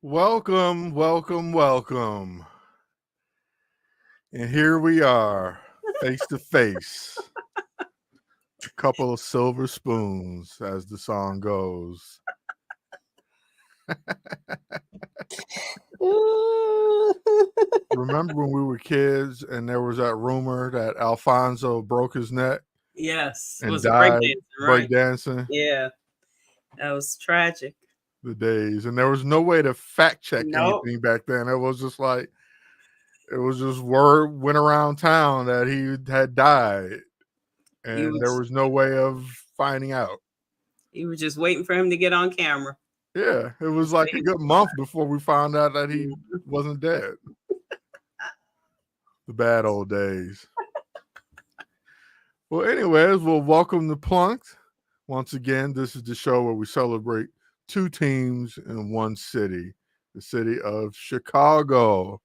Welcome, welcome, welcome. And here we are, face to face. A couple of silver spoons, as the song goes. Remember when we were kids and there was that rumor that Alfonso broke his neck Yes, it and was a break died dancing, right? breakdancing? Yeah, that was tragic. The days. And there was no way to fact check Nope. anything back then. It was just like, it was just word went around town that he had died. And there was no way of finding out. You were just waiting for him to get on camera. Yeah, it was like a good month before we found out that he wasn't dead. The bad old days. Well, anyways, welcome to Plunked. Once again, this is the show where we celebrate two teams in one city, the city of Chicago.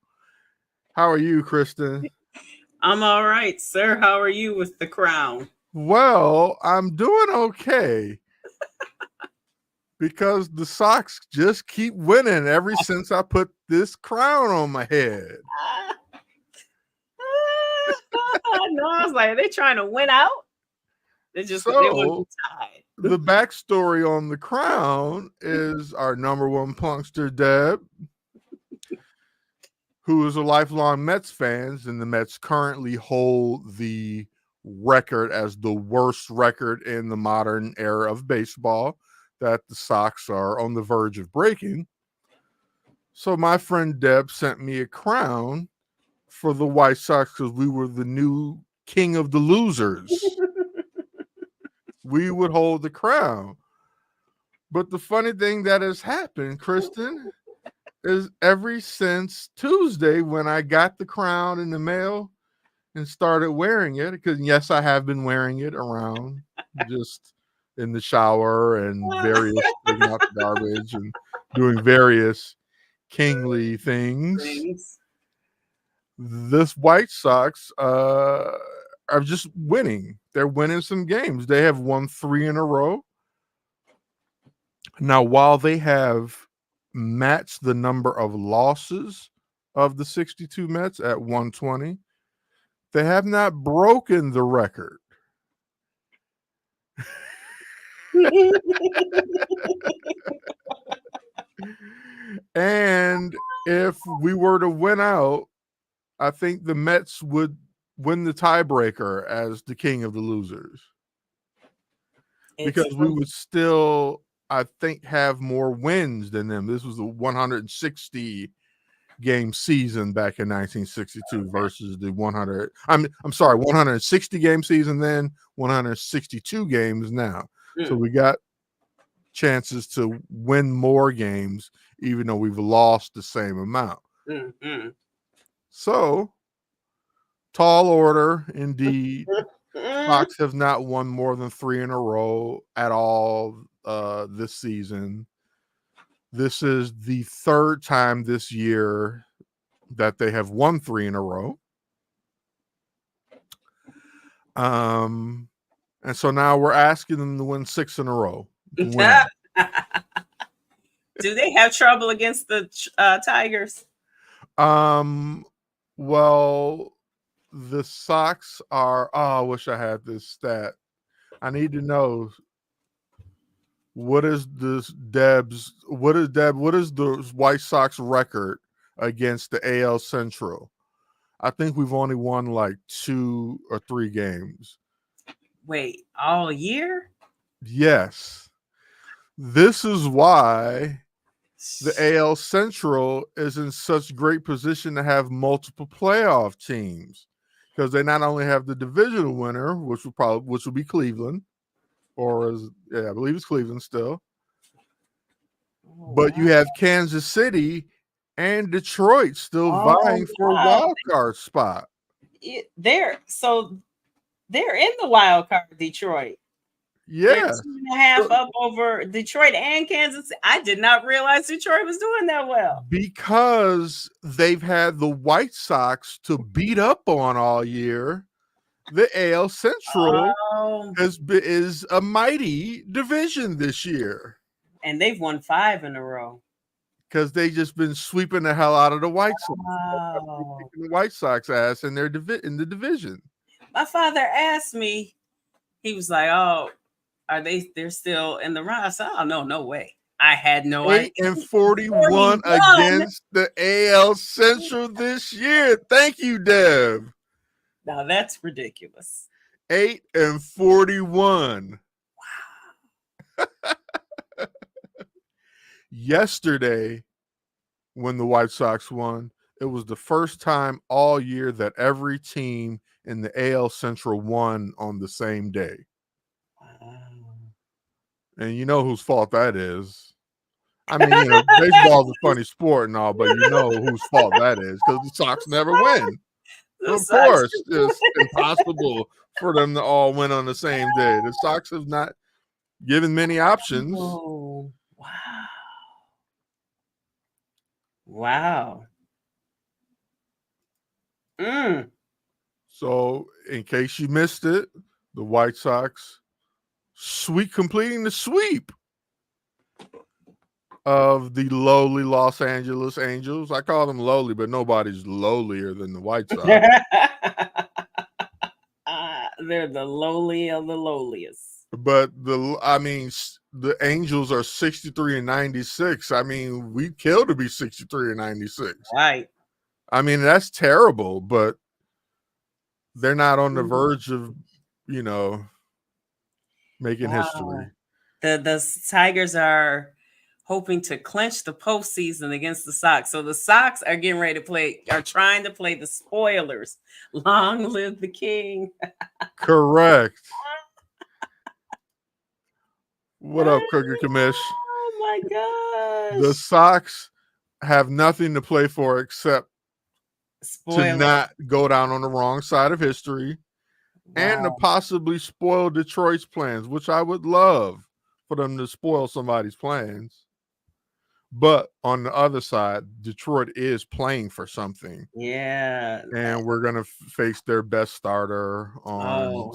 How are you, Kristen? I'm all right, sir. How are you with the crown? Well, I'm doing okay. Because the Sox just keep winning ever since I put this crown on my head. No, I was like, are they trying to win out? They want to be tied. The backstory on the crown is our number one punkster, Deb, who is a lifelong Mets fan, and the Mets currently hold the record as the worst record in the modern era of baseball that the Sox are on the verge of breaking. So my friend Deb sent me a crown for the White Sox because we were the new king of the losers. We would hold the crown. But the funny thing that has happened, Kristen, is ever since Tuesday when I got the crown in the mail and started wearing it, because yes, I have been wearing it around just in the shower and various taking out the garbage and doing various kingly things. This White Sox are just winning. They're winning some games. They have won 3 in a row. Now, while they have matched the number of losses of the 62 Mets at 120, they have not broken the record. And if we were to win out, I think the Mets would win the tiebreaker as the king of the losers. Because we would still, I think, have more wins than them. This was a 160 game season back in 1962 versus the 160 game season then, 162 games now. So we got chances to win more games, even though we've lost the same amount. So, tall order indeed. Sox have not won more than 3 in a row at all this season. This is the third time this year that they have won 3 in a row. And so now we're asking them to win 6 in a row. Do they have trouble against the Tigers? Well, the Sox are. Oh, I wish I had this stat. I need to know what is the White Sox record against the AL Central? I think we've only won like 2 or 3 games. Wait, all year? Yes. This is why the AL Central is in such great position to have multiple playoff teams, because they not only have the divisional winner, which will be Cleveland, I believe it's Cleveland still, but you have Kansas City and Detroit still vying for a wild card spot. They're in the wild card, Detroit. Yeah, 2.5 up over Detroit and Kansas. I did not realize Detroit was doing that well, because they've had the White Sox to beat up on all year. The AL Central is a mighty division this year, and they've won 5 in a row. because they just been sweeping the hell out of the White Sox. Wow. The White Sox ass in their in the division. My father asked me, he was like, "Oh, they're still in the run?" I said, "Oh no way." I had no idea. 8-41 against the AL Central this year. Thank you, Dev. Now that's ridiculous. 8-41. Wow. Yesterday, when the White Sox won, it was the first time all year that every team in the AL Central won on the same day. Wow. And you know whose fault that is. I mean, you know, baseball's a funny sport and all, but you know whose fault that is because the Sox never win. Of course, it's impossible for them to all win on the same day. The Sox have not given many options. Oh, wow. Wow. So, in case you missed it, the White Sox completing the sweep of the lowly Los Angeles Angels. I call them lowly, but nobody's lowlier than the White Sox. They're the lowly of the lowliest. But the Angels are 63-96. I mean, we'd kill to be 63-96. Right. I mean, that's terrible, but they're not on the verge of, you know, making history. The Tigers are hoping to clinch the postseason against the Sox. So the Sox are getting ready to trying to play the spoilers. Long live the king. Correct. What up, Crooked Commish? Oh my gosh. The Sox have nothing to play for except to not go down on the wrong side of history and to possibly spoil Detroit's plans, which I would love for them to spoil somebody's plans. But on the other side, Detroit is playing for something. Yeah. And we're going to face their best starter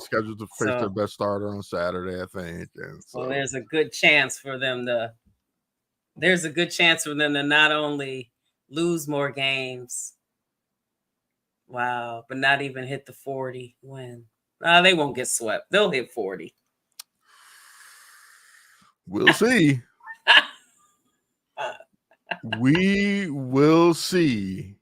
scheduled to face their best starter on Saturday, I think. And so there's a good chance for them to not only lose more games. Wow, but not even hit the 40 win. They won't get swept. They'll hit 40. We'll see. We will see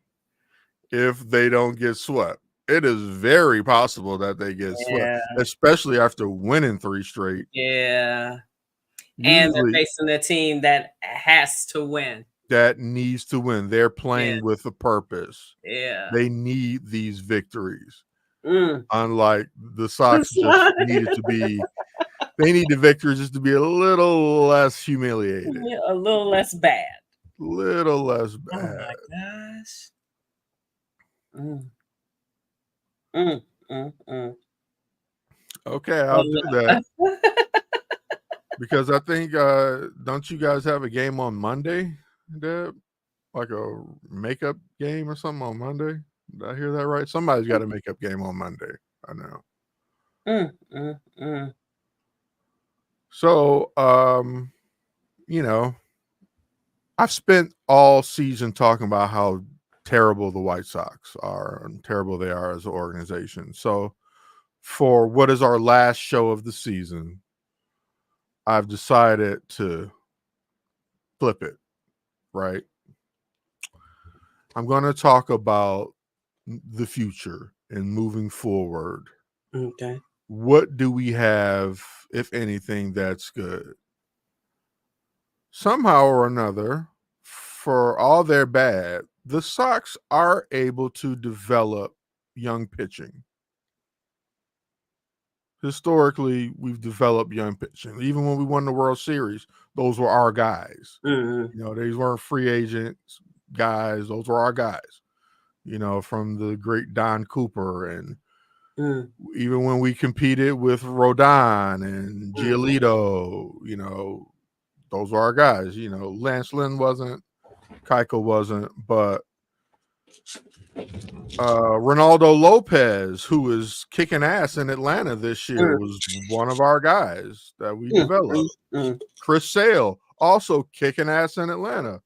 if they don't get swept. It is very possible that they get swept, especially after winning 3 straight. Yeah. And they're facing a team that has to win. That needs to win. They're playing with a purpose. Yeah. They need these victories. Unlike the Sox just needed to be, they need the victories just to be a little less humiliated. A little less bad. Little less bad. Oh my gosh. Okay, I'll do that. Because I think, don't you guys have a game on Monday, Deb? Like a makeup game or something on Monday? Did I hear that right? Somebody's got a makeup game on Monday. I know. So, you know, I've spent all season talking about how terrible the White Sox are and terrible they are as an organization. So, for what is our last show of the season, I've decided to flip it, right? I'm going to talk about the future and moving forward. Okay. What do we have, if anything, that's good? Somehow or another, for all their bad, the Sox are able to develop young pitching. Historically, we've developed young pitching. Even when we won the World Series, those were our guys. You know, these weren't free agents guys. Those were our guys. You know, from the great Don Cooper, and even when we competed with Rodon and Giolito, you know, those were our guys. You know, Lance Lynn wasn't, Keiko wasn't, but Ronaldo Lopez, who is kicking ass in Atlanta this year, was one of our guys that we developed. Chris Sale, also kicking ass in Atlanta,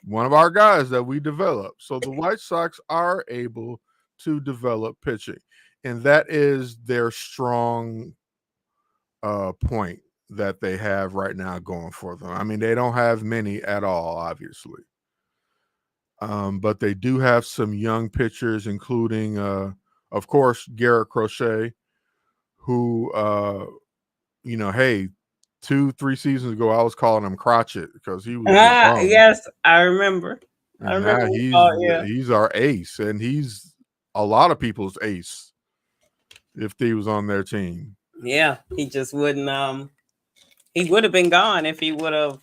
one of our guys that we developed. So the White Sox are able to develop pitching, and that is their strong point that they have right now going for them. I mean, they don't have many at all, obviously. But they do have some young pitchers, including, of course, Garrett Crochet, who, hey, 2-3 seasons ago, I was calling him Crotchet because he was just bum. Yes, I remember. I And remember. now Yeah. he's our ace, and he's a lot of people's ace if he was on their team. Yeah, he just wouldn't. He would have been gone if he would have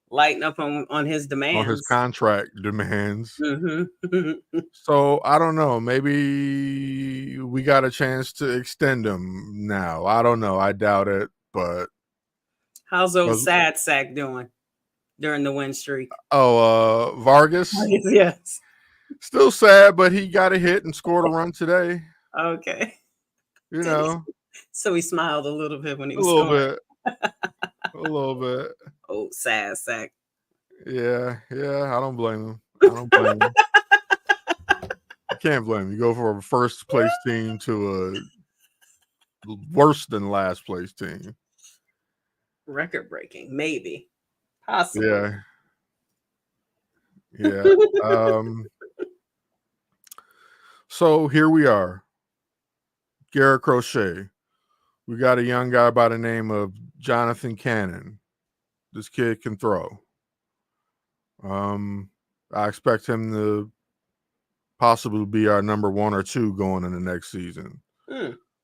lightened up on his demands. On his contract demands. Mm-hmm. So I don't know. Maybe we got a chance to extend him now. I don't know. I doubt it. But how's old Sad Sack doing during the win streak? Vargas. Yes. Still sad, but he got a hit and scored a run today. Okay. You know. So he smiled a little bit when he was a little scoring. bit. A little bit. Oh, Sad Sack. Yeah. I don't blame him. I can't blame him. You go from a first place team to a worse than last place team. Record breaking, maybe. Possibly. Yeah. So here we are. Garrett Crochet. We got a young guy by the name of Jonathan Cannon. This kid can throw. I expect him to possibly be our number 1 or 2 going in the next season.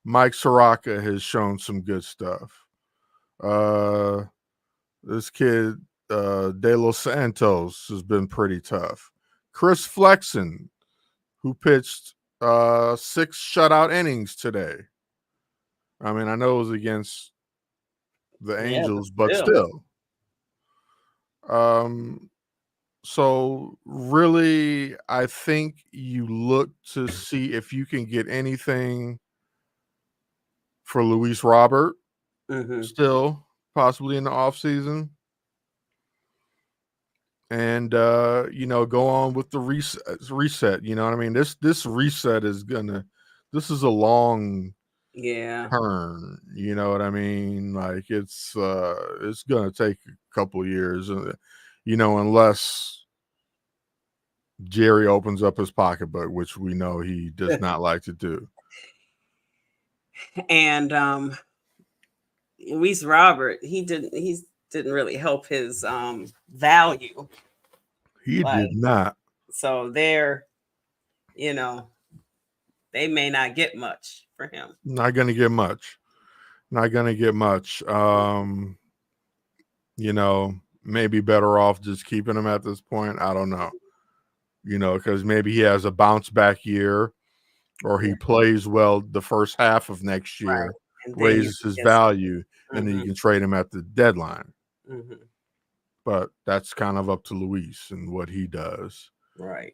Mike Soraka has shown some good stuff. This kid, De Los Santos, has been pretty tough. Chris Flexen, who pitched 6 shutout innings today. I mean, I know it was against the Angels, but still. So really, I think you look to see if you can get anything for Luis Robert still, possibly in the offseason. And go on with the reset. You know what I mean? This reset is this is a long turn. You know what I mean? Like it's gonna take a couple years, unless Jerry opens up his pocketbook, which we know he does not like to do. And Luis Robert, he didn't really help his value. He did not. So they're, they may not get much for him. Not gonna get much. Maybe better off just keeping him at this point. I don't know. Because maybe he has a bounce back year, or he plays well the first half of next year, raises his value, and then you can trade him at the deadline. But that's kind of up to Luis and what he does. Right.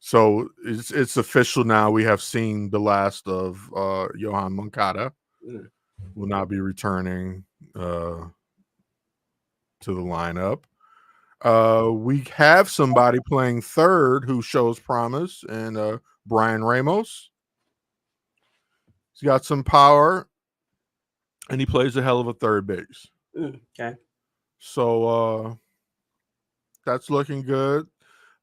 So it's official now. We have seen the last of Johan Moncada. Will not be returning to the lineup. We have somebody playing third who shows promise, and Brian Ramos. He's got some power, and he plays a hell of a third base. Okay. So that's looking good.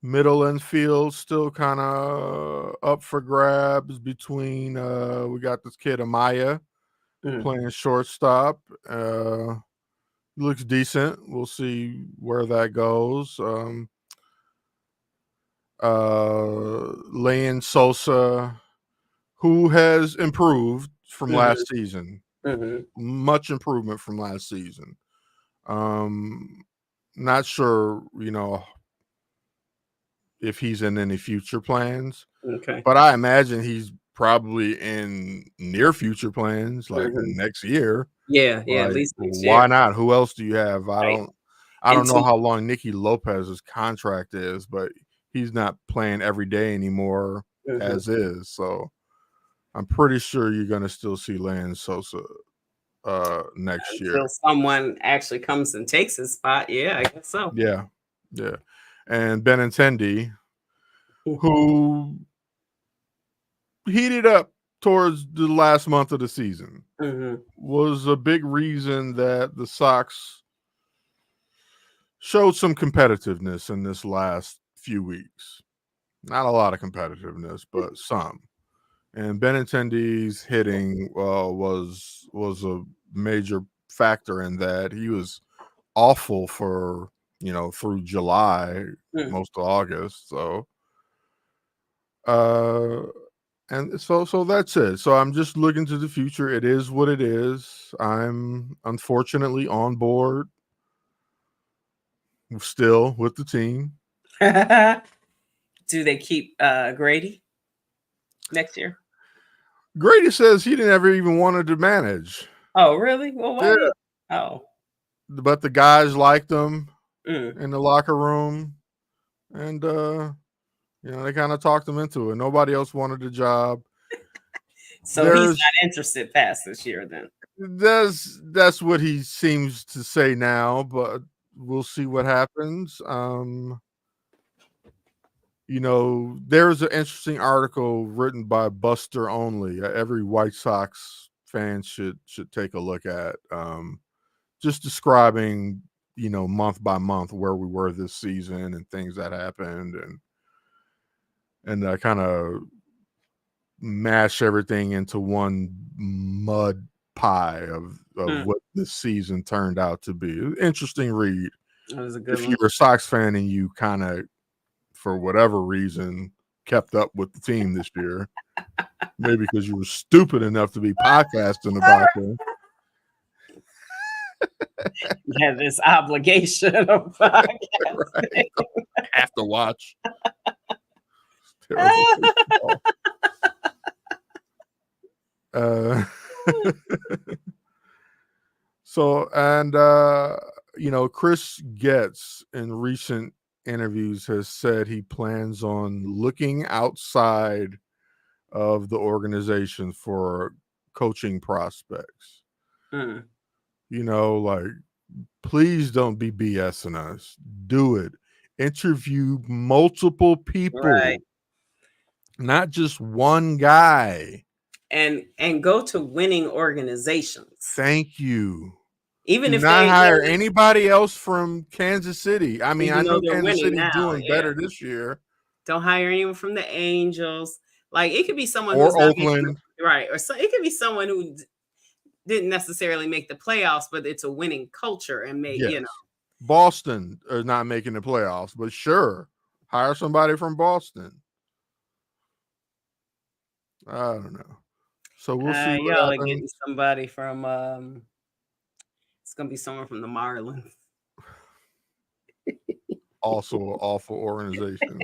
Middle infield still kind of up for grabs between we got this kid Amaya playing shortstop. Looks decent. We'll see where that goes. Leon Sosa, who has improved from last season. Much improvement from last season. Not sure, if he's in any future plans. Okay. But I imagine he's probably in near future plans, like next year. Yeah, like, at least next year. Why not? Who else do you have? I don't know how long Nicky Lopez's contract is, but he's not playing every day anymore as is. So I'm pretty sure you're going to still see Leon Sosa next year. Until someone actually comes and takes his spot. Yeah, I guess so. Yeah. And Benintendi, who heated up towards the last month of the season, was a big reason that the Sox showed some competitiveness in this last few weeks. Not a lot of competitiveness, but some. And Benintendi's hitting was a major factor in that. He was awful for through July, most of August. So, and so that's it. So I'm just looking to the future. It is what it is. I'm unfortunately on board still with the team. Do they keep Grady next year? Grady says he never even wanted to manage. Oh, really? Well, why? Yeah. Oh, but the guys liked him in the locker room, and they kind of talked him into it. Nobody else wanted the job. So he's not interested past this year then. That's what he seems to say now, but we'll see what happens. There's an interesting article written by Buster Only. Every White Sox fan should take a look at. Just describing, month by month where we were this season and things that happened, and I kind of mash everything into one mud pie of what this season turned out to be. Interesting read. That was a good if one. you're a Sox fan and you kind of, for whatever reason, kept up with the team this year, maybe because you were stupid enough to be podcasting about them. You have this obligation of podcasting. Right. Have to watch. So, and Chris Getz in recent interviews has said he plans on looking outside of the organization for coaching prospects. Like, please don't be BSing us. Do it. Interview multiple people, right? Not just one guy. And go to winning organizations. Thank you. Even Do if not they hire anybody else from Kansas City. I mean, I know Kansas City's doing better this year. Don't hire anyone from the Angels. Like, it could be someone or who's not Oakland, right? Or so it could be someone who didn't necessarily make the playoffs, but it's a winning culture and Boston is not making the playoffs, but sure, hire somebody from Boston. I don't know. So we'll see. Y'all are getting somebody from. It's gonna be someone from the Marlins. Also, an awful organization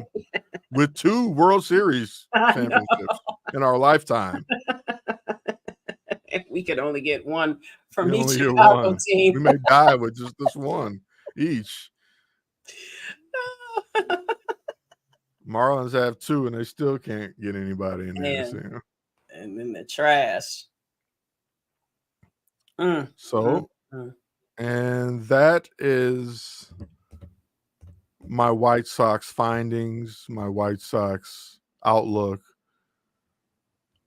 with 2 World Series championships in our lifetime. If we could only get one from each Chicago team, we may die with just this one each. Marlins have 2, and they still can't get anybody in there. And then the trash. So, and that is my White Sox findings, my White Sox outlook,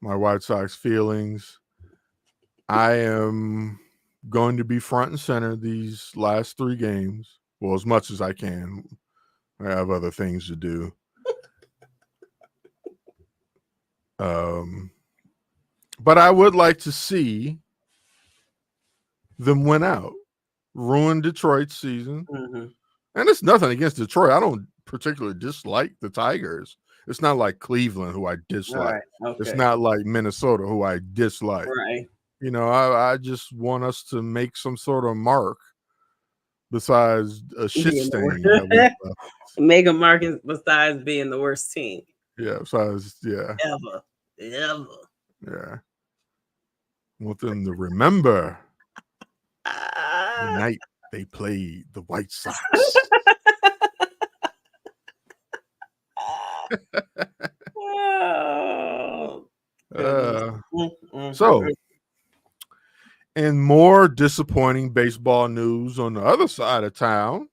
my White Sox feelings. I am going to be front and center these last 3 games. Well, as much as I can. I have other things to do. But I would like to see them win out, ruin Detroit's season. And it's nothing against Detroit. I don't particularly dislike the Tigers. It's not like Cleveland, who I dislike. It's not like Minnesota, who I dislike. Right. I just want us to make some sort of mark besides a shit stain. Make a mark besides being the worst team. Yeah, besides, yeah. Ever. Yeah. Want them to remember the night they played the White Sox. So, In more disappointing baseball news on the other side of town.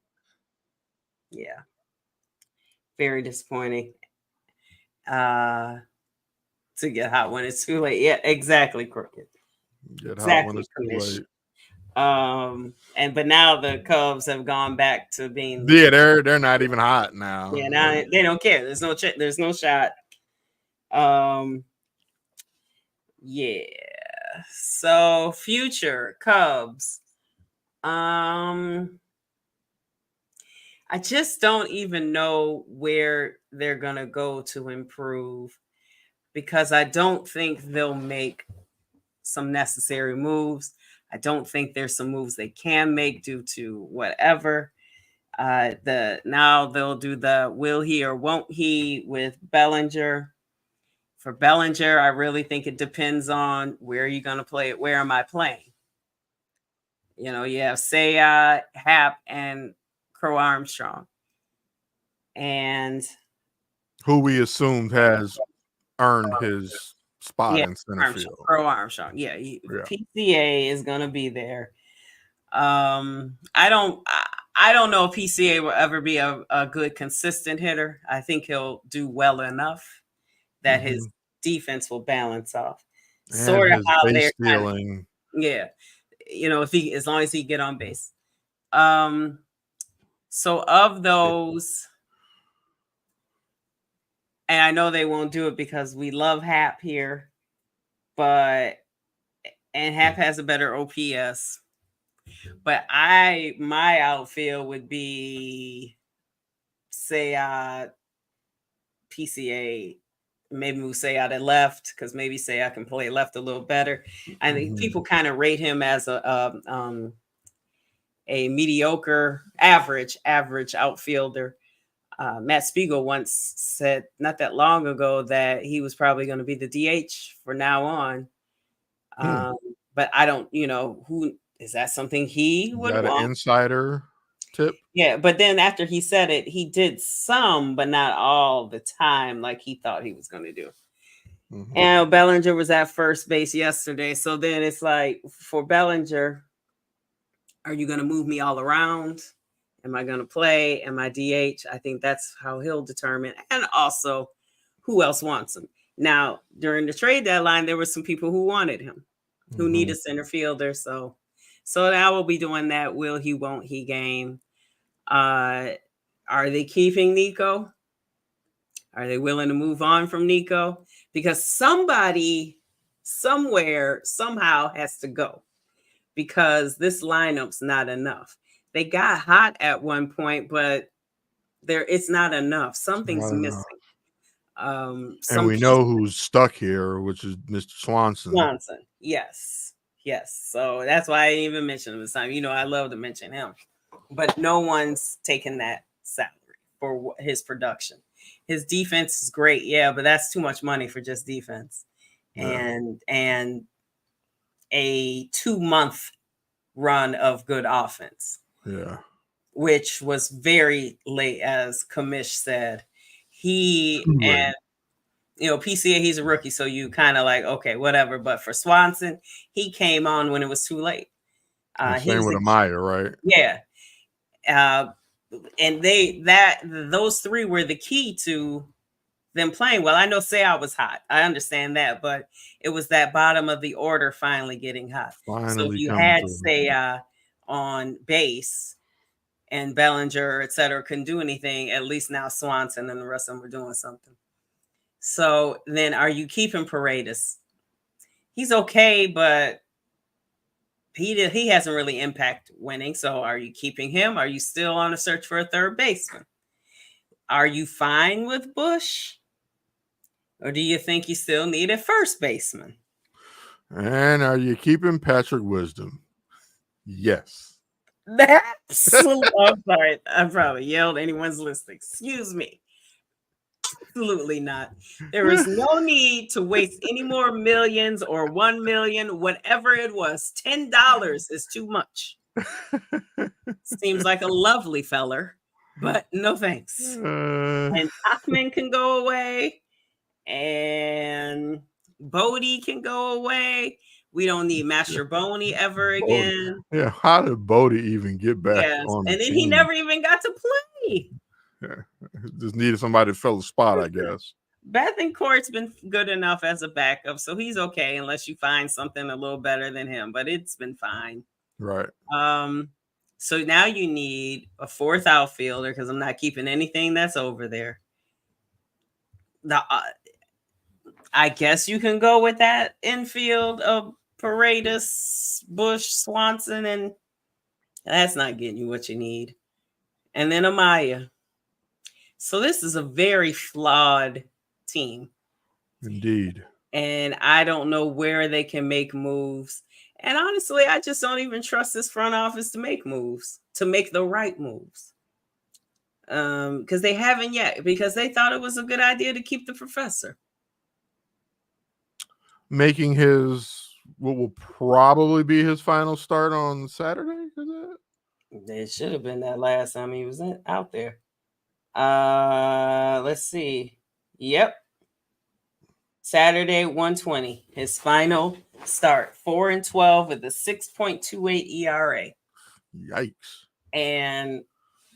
Yeah. Very disappointing. To get hot when it's too late. Yeah, exactly, Crooked. Get hot when Exactly, it's too Kamish. late. But now the Cubs have gone back to being they're not even hot now. Yeah, now they don't care. There's no shot. Yeah. So future Cubs. I just don't even know where they're gonna go to improve, because I don't think they'll make some necessary moves. I don't think there's some moves they can make due to whatever. Now they'll do the will he or won't he with Bellinger. For Bellinger, I really think it depends on where you're gonna play it. Where am I playing? You have Sayat, Hap, and Crow Armstrong. And who we assumed has earned his spot in center field. Crow Armstrong. Yeah, PCA is gonna be there. I don't know if PCA will ever be a good consistent hitter. I think he'll do well enough that his defense will balance off. And sort of his how base they're stealing. As long as he get on base. So of those, and I know they won't do it because we love Hap here, and Hap has a better OPS. But my outfield would be Sayat, PCA, maybe we'll say out at left, because maybe say I can play left a little better. I think people kind of rate him as a mediocre, average outfielder. Matt Spiegel once said not that long ago that he was probably going to be the DH for now on. But I don't, who is that something he would want? An insider tip? Yeah, but then after he said it, he did some, but not all the time like he thought he was going to do. And Bellinger was at first base yesterday. So then it's like, for Bellinger, are you going to move me all around? Am I going to play? Am I DH? I think that's how he'll determine. And also, who else wants him? Now, during the trade deadline, there were some people who wanted him, who need a center fielder. So now we'll be doing that will he, won't he game. Are they keeping Nico? Are they willing to move on from Nico? Because somebody, somewhere, somehow has to go, because this lineup's not enough. They got hot at one point, but it's not enough. Something's missing. And we know who's stuck here, which is Mr. Swanson. Yes. So that's why I didn't even mention him this time. I love to mention him, but no one's taken that salary for his production. His defense is great, yeah, but that's too much money for just defense. And a 2-month run of good offense. Yeah. Which was very late, as Kamish said. And PCA, he's a rookie, so you kind of like, okay, whatever. But for Swanson, he came on when it was too late. Same with Amaya, right? Yeah. And those three were the key to them playing well. I know Sayat was hot. I understand that, but it was that bottom of the order finally getting hot. So if you had Sayat on base and Bellinger, et cetera, couldn't do anything, at least now Swanson and the rest of them were doing something. So then are you keeping Paredes? He's okay, but he hasn't really impacted winning. So are you keeping him? Are you still on a search for a third baseman? Are you fine with Bush? Or do you think you still need a first baseman? And are you keeping Patrick Wisdom? Yes. Absolutely. I'm sorry. I probably yelled anyone's listening. Excuse me. Absolutely not. There is no need to waste any more millions or 1 million, whatever it was. $10 is too much. Seems like a lovely feller, but no thanks. And Achman can go away, and Bodie can go away, We don't need Master Boney ever again. Yeah, how did Bodie even get back Yes, on the and then team? he never even got to play. Yeah. Just needed somebody to fill the spot, I guess. Bethencourt's been good enough as a backup, so he's okay unless you find something a little better than him. But it's been fine. Right. So now you need a fourth outfielder because I'm not keeping anything that's over there. I guess you can go with that infield of Paredes, Bush, Swanson, and that's not getting you what you need. And then Amaya. So this is a very flawed team. Indeed. And I don't know where they can make moves. And honestly, I just don't even trust this front office to make moves, to make the right moves. Because they haven't yet, because they thought it was a good idea to keep the professor. Making his, what will probably be his final start on Saturday, is it? It should have been that last time he was out there. Let's see. Yep. Saturday, 120. His final start. 4-12 with a 6.28 ERA. Yikes. And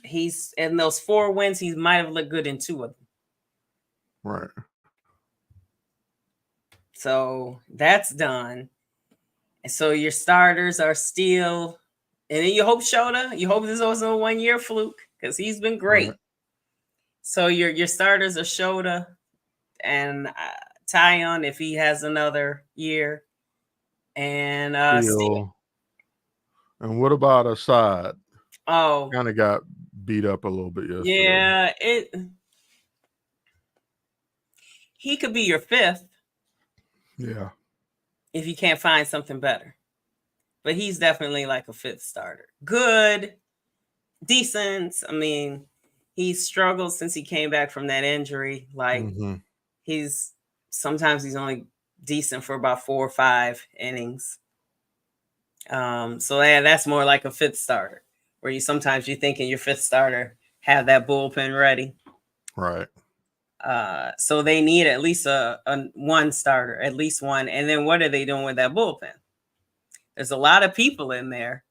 he's in those 4 wins, he might have looked good in 2 of them. Right. So that's done. And so your starters are still, and then you hope Shota, you hope this wasn't a 1-year fluke because he's been great. Right. So your starters are Shota and Tyon if he has another year, and Steele. And what about Assad? Oh, kind of got beat up a little bit yesterday. Yeah, he could be your 5th. Yeah. If you can't find something better. But he's definitely like a 5th starter. Good, decent. I mean, he's struggled since he came back from that injury. Like sometimes he's only decent for about 4 or 5 innings. So that's more like a 5th starter, where sometimes you think in your 5th starter have that bullpen ready. Right. So they need at least a one starter, at least one. And then what are they doing with that bullpen? There's a lot of people in there.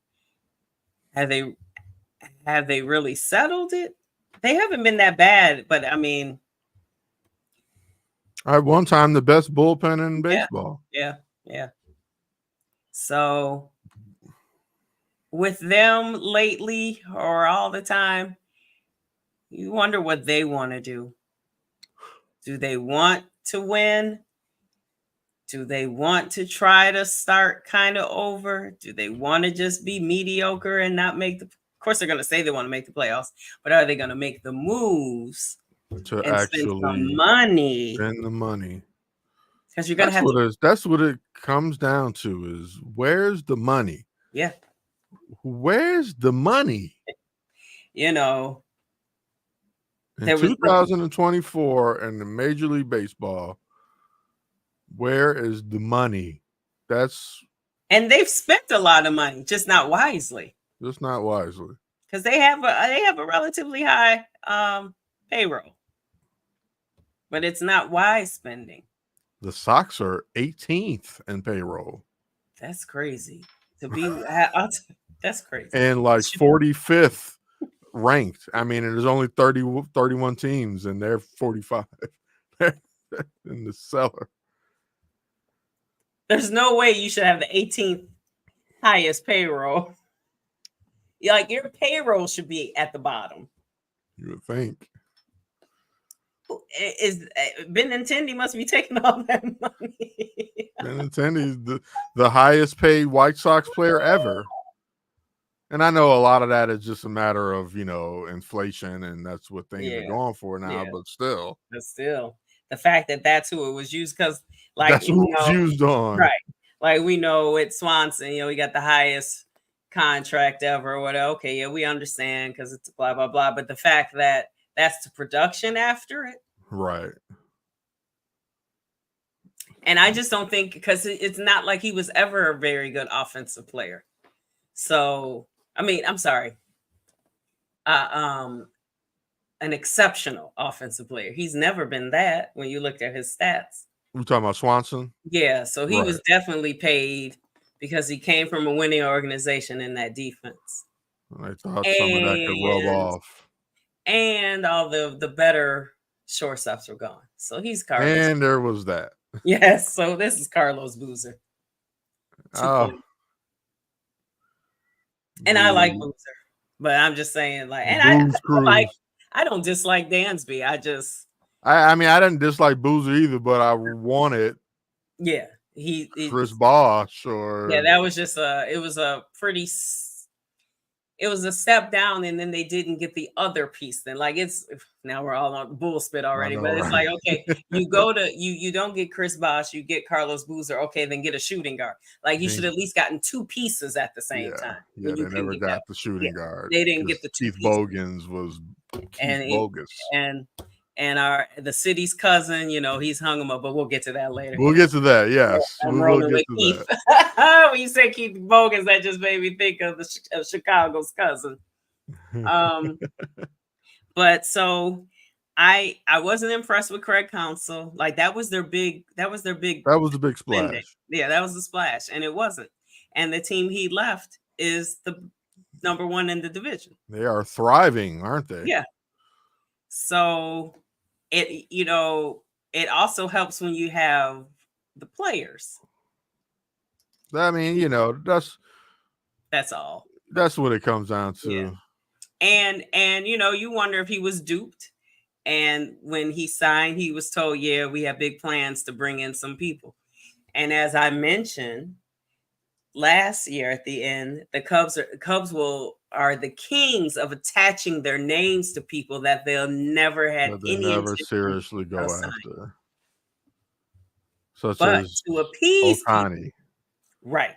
Have they really settled it? They haven't been that bad, but I mean, at one time the best bullpen in baseball. Yeah. So with them lately or all the time, you wonder what they want to do. Do they want to win? Do they want to try to start kind of over? Do they want to just be mediocre and not make of course they're going to say they want to make the playoffs, but are they going to make the moves to and actually spend some money? Spend the money. Because you're going to have that's what it comes down to is where's the money? Yeah. Where's the money? In 2024 in the Major League Baseball, where is the money? And they've spent a lot of money, just not wisely. Because they have a relatively high payroll, but it's not wise spending. The Sox are 18th in payroll. That's crazy. That's crazy. And like 45th ranked. I mean, there's only 31 teams, and they're 45 in the cellar. There's no way you should have the 18th highest payroll. Like your payroll should be at the bottom. You would think. Is Benintendi must be taking all that money. Benintendi's the highest paid White Sox player ever. And I know a lot of that is just a matter of, inflation, and that's what things are going for now, but still. The fact that that's who it was used, because that's who it was used on. Right. Like we know at Swanson, we got the highest contract ever or whatever. Okay, yeah, we understand because it's blah, blah, blah. But the fact that that's the production after it. Right. And I just don't think, because it's not like he was ever a very good offensive player. So, I mean, I'm sorry. An exceptional offensive player. He's never been that when you look at his stats. We talking about Swanson? Yeah, so he was Right. definitely paid because he came from a winning organization in that defense. I thought some of that could rub off. And all the better shortstops were gone. So he's Carlos. And there was that. Yes, so this is Carlos Boozer. Oh, And I like Boozer, but I'm just saying, like, and Booze like, Cruise. I don't dislike Dansby. I just, I mean, I didn't dislike Boozer either, but I wanted yeah, Chris Bosh yeah, or that was just it was a pretty, it was a step down, and then they didn't get the other piece. Then, like, it's now we're all on bull spit I already, know, but it's right? like, okay, you go to you don't get Chris Bosh, you get Carlos Boozer. Okay, then get a shooting guard. Like, you should at least gotten two pieces at the same time Yeah, when you they couldn't never get that. got the shooting Yeah, guard they didn't because get the two Keith pieces. Bogans was Keith And Bogus. and the city's cousin, you know, he's hung him up, but we'll get to that later. We'll get to that. Yes, I'm we will rolling get with to Keith. that. When you say Keith Bogans, that just made me think of of Chicago's cousin. But so I wasn't impressed with Craig Counsell. Like, that was their big That was the big spending. splash. Yeah, that was the splash, and it wasn't. And the team he left is the number one in the division. They are thriving, aren't they? Yeah. So it, you know, it also helps when you have the players. I mean, you know, That's all. That's what it comes down to. Yeah. And you know, you wonder if he was duped. And when he signed, he was told, yeah, we have big plans to bring in some people. And as I mentioned last year at the end, the Cubs are the kings of attaching their names to people that they'll never had But they any never intention seriously go of signing. after. Such But as to appease Ohtani. people, right?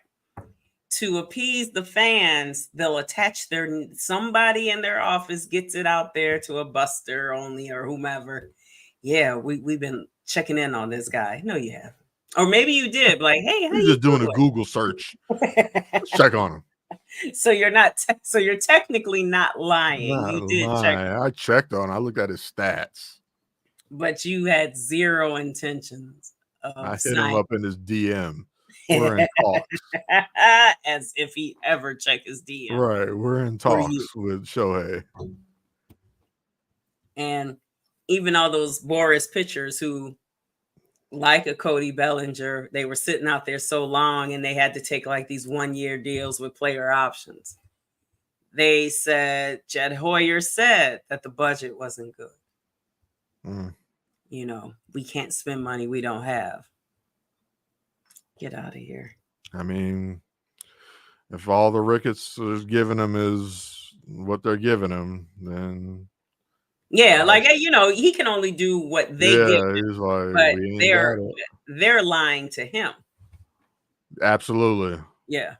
To appease the fans, they'll attach somebody in their office gets it out there to a Buster only or whomever. Yeah, we've been checking in on this guy. No, you haven't. Or maybe you did. Like, hey, how You're you just doing a Google search. Let's check on him. So you're not. So you're technically not lying. Not You did lying. check. I checked on. I looked at his stats. But you had zero intentions I of hit him signing. up in his DM. We're in talks. As if he ever checked his DM. Right. We're in talks with Shohei. And even all those Boris pitchers who, like a Cody Bellinger, they were sitting out there so long and they had to take like these 1-year deals with player options. They said, Jed Hoyer said that the budget wasn't good. You know, we can't spend money we don't have. Get out of here. I mean, if all the Ricketts is giving him is what they're giving him, then yeah, like, you know, he can only do what they give him, he's like, but we ain't got it. They're lying to him. Absolutely. Yeah.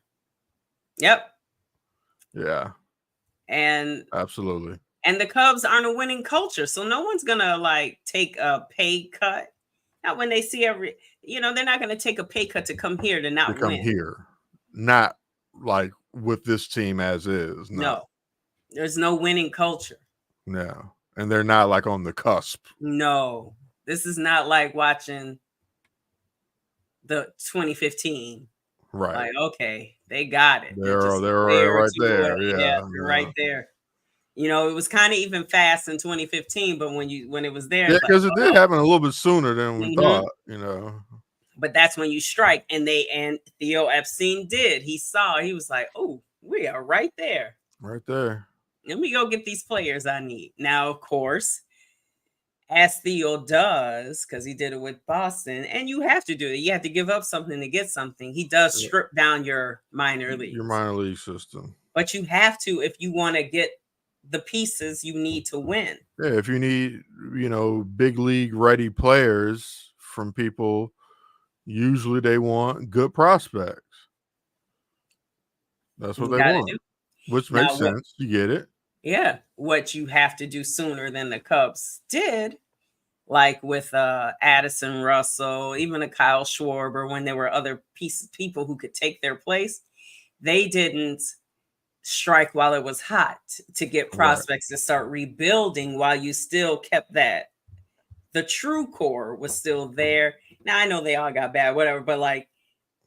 Yep. Yeah. And absolutely. And the Cubs aren't a winning culture, so no one's gonna like take a pay cut. Not when they see you know, they're not gonna take a pay cut to come here to not win. Here, not like with this team as is. No, there's no winning culture. No, and they're not like on the cusp. No, this is not like watching the 2015. Right. Like, okay, they got it. They're right there. Yeah, they're right there. You know, it was kind of even fast in 2015, but when it was there, because it did happen a little bit sooner than we thought. You know, but that's when you strike, and Theo Epstein did. He saw. He was like, "Oh, we are right there. Right there. Let me go get these players I need." Now, of course, as Theo does, because he did it with Boston, and you have to do it. You have to give up something to get something. He does strip down your minor league, system. But you have to if you want to get the pieces you need to win. Yeah, if you need, you know, big league ready players from people, usually they want good prospects. That's what they want. Which makes sense. You get it. Yeah. What you have to do sooner than the Cubs did, like with Addison Russell, even a Kyle Schwarber, when there were other people who could take their place, they didn't strike while it was hot to get prospects to start rebuilding while you still kept that the true core was still there. Now I know they all got bad, whatever, but like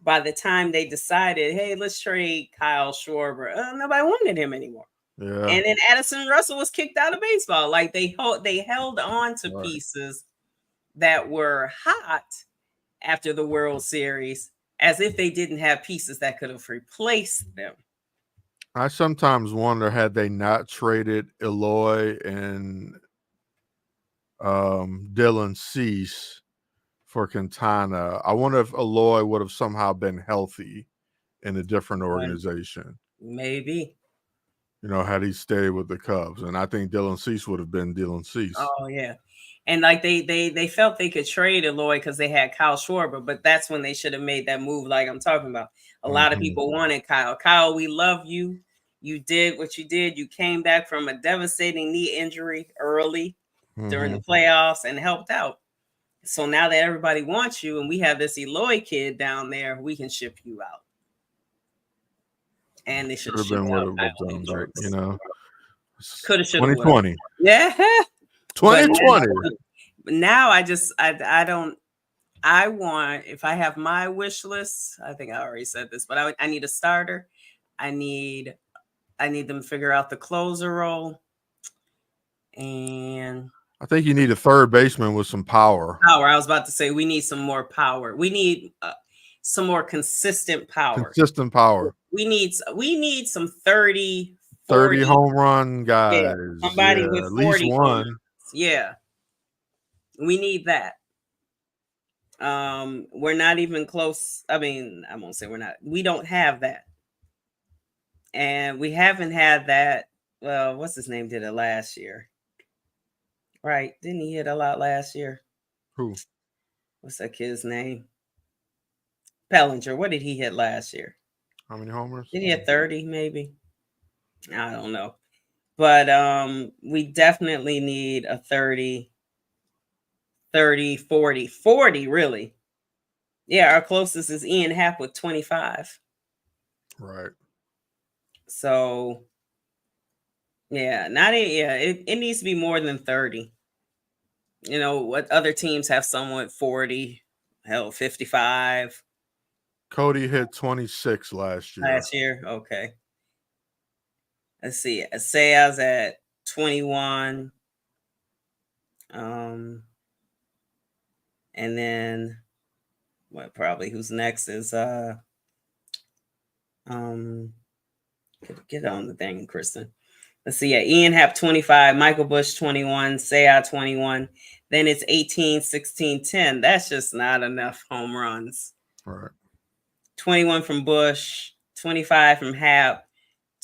by the time they decided, hey, let's trade Kyle Schwarber, nobody wanted him anymore. Yeah. And then Addison Russell was kicked out of baseball. Like they held on to pieces that were hot after the World Series, as if they didn't have pieces that could have replaced them. I sometimes wonder, had they not traded Eloy and Dylan Cease for Quintana, I wonder if Eloy would have somehow been healthy in a different organization. Maybe. You know, had he stayed with the Cubs. And I think Dylan Cease would have been Dylan Cease. Oh, yeah. And like they felt they could trade Eloy because they had Kyle Schwarber, but that's when they should have made that move like I'm talking about. A lot of people wanted Kyle. Kyle, we love you. You did what you did. You came back from a devastating knee injury early during the playoffs and helped out. So now that everybody wants you and we have this Eloy kid down there, we can ship you out. And they should have been what it was done, but you know, could have, should have, 2020. Yeah, 2020. But now I don't. I want, if I have my wish list, I think I already said this, but I need a starter. I need them to figure out the closer role, and I think you need a third baseman with some power. I was about to say we need some more power. We need some more consistent power. We need some 30 home run guys. Yeah, somebody with 40 at least one. Yeah. We need that. We're not even close. I mean, I won't say we're not. We don't have that. And we haven't had that. Well, what's his name did it last year? Right. Didn't he hit a lot last year? Who? What's that kid's name? Bellinger. What did he hit last year? How many homers? Did he hit 30 maybe? I don't know. But we definitely need a 30, 40 really. Yeah, our closest is Ian Happ with 25. Right. So yeah, it needs to be more than 30. You know, what other teams have someone at 40, hell, 55. Cody hit 26 last year. Okay. Let's see. Say I was at 21. And then who's next is get on the thing, Kristen. Let's see. Yeah, Ian Happ 25, Michael Bush 21, Sayah 21. Then it's 18, 16, 10. That's just not enough home runs. Right. 21 from Bush, 25 from Happ,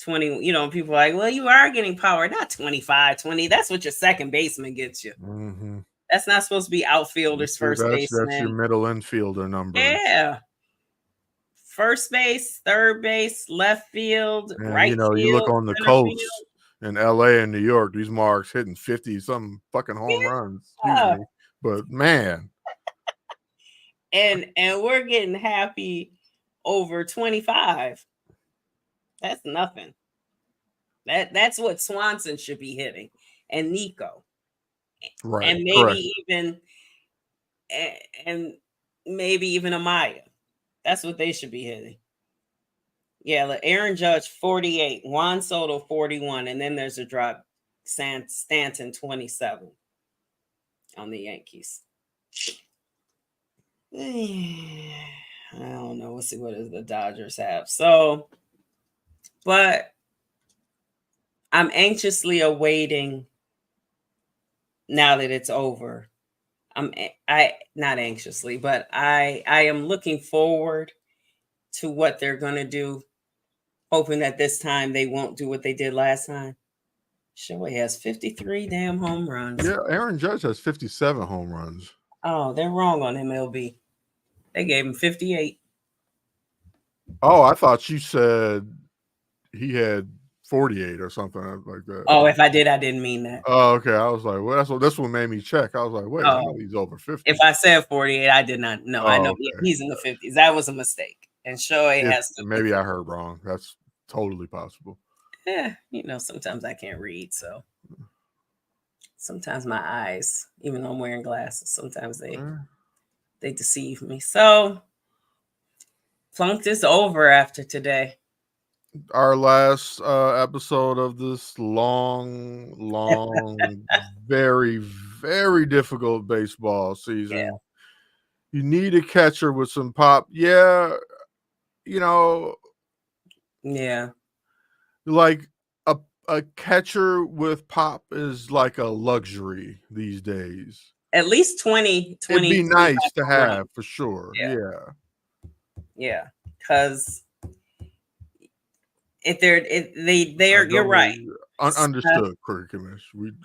20. You know, people are like, well, you are getting power. Not 25, 20. That's what your second baseman gets you. Mm-hmm. That's not supposed to be outfielders, first baseman. That's your middle infielder number. Yeah. First base, third base, left field, right field. You look on the coast in LA and New York, these marks hitting 50-something fucking home runs. Excuse me. But man. and we're getting happy over 25. That's nothing. That's what Swanson should be hitting. And Nico. Right. And maybe even Amaya. That's what they should be hitting. Yeah, Aaron Judge 48, Juan Soto 41, and then there's a drop, Stanton 27 on the Yankees. I don't know. Let's see what the Dodgers have. So, but I'm anxiously awaiting now that it's over. I not anxiously, but I am looking forward to what they're going to do, hoping that this time they won't do what they did last time. Shohei has 53 damn home runs. Yeah, Aaron Judge has 57 home runs. Oh, they're wrong on MLB. They gave him 58. Oh, I thought you said he had 48 or something like that. Oh, if I did, I didn't mean that. Oh, okay. I was like, well, this one made me check. I was like, wait, I know he's over 50. If I said 48, I did not know. I know he's in the 50s. That was a mistake. And Shohei has to. Maybe I heard wrong. That's totally possible. Yeah, sometimes I can't read, so. Sometimes my eyes, even though I'm wearing glasses, sometimes they Yeah. deceive me. So Plunked is over after today. Our last episode of this long, very, very difficult baseball season. You need a catcher with some pop. Yeah, you know, Yeah. like a catcher with pop is like a luxury these days. At least 20, It'd be 25 nice to home runs. have for sure. Yeah. Yeah. Yeah. Because if they're you're right. Understood, Cricket Commission.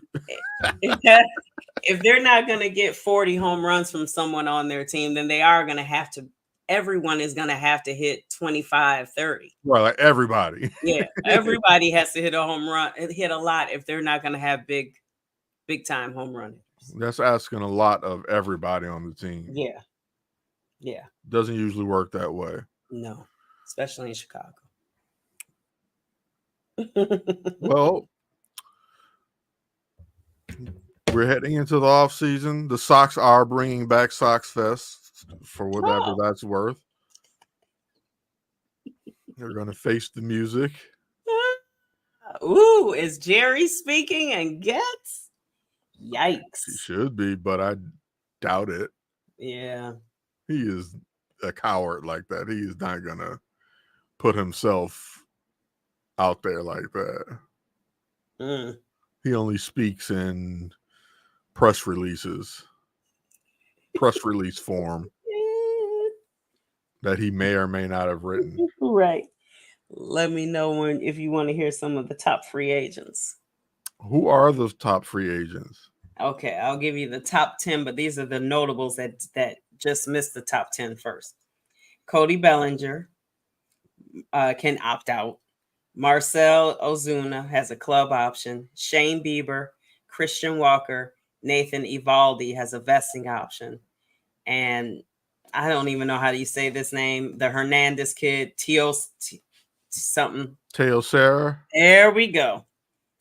If they're not going to get 40 home runs from someone on their team, then they are going to have to, everyone is going to have to hit 25, 30. Well, like everybody. Yeah. Everybody has to hit a home run, hit a lot if they're not going to have big time home run hitters. That's asking a lot of everybody on the team. Yeah. Yeah. Doesn't usually work that way. No, especially in Chicago. Well, we're heading into the off season. The Sox are bringing back Sox Fest for whatever that's worth. They're going to face the music. Ooh, is Jerry speaking and gets? Yikes. He should be, but I doubt it. Yeah. He is a coward like that. He is not going to put himself out there like that. He only speaks in press release form that he may or may not have written. Right. Let me know if you want to hear some of the top free agents. Who are the top free agents? Okay, I'll give you the top 10, but these are the notables that just missed the top 10 first. Cody Bellinger can opt out. Marcell Ozuna has a club option. Shane Bieber, Christian Walker, Nathan Eovaldi has a vesting option. And I don't even know how you say this name. The Hernandez kid, something. Teosera. There we go.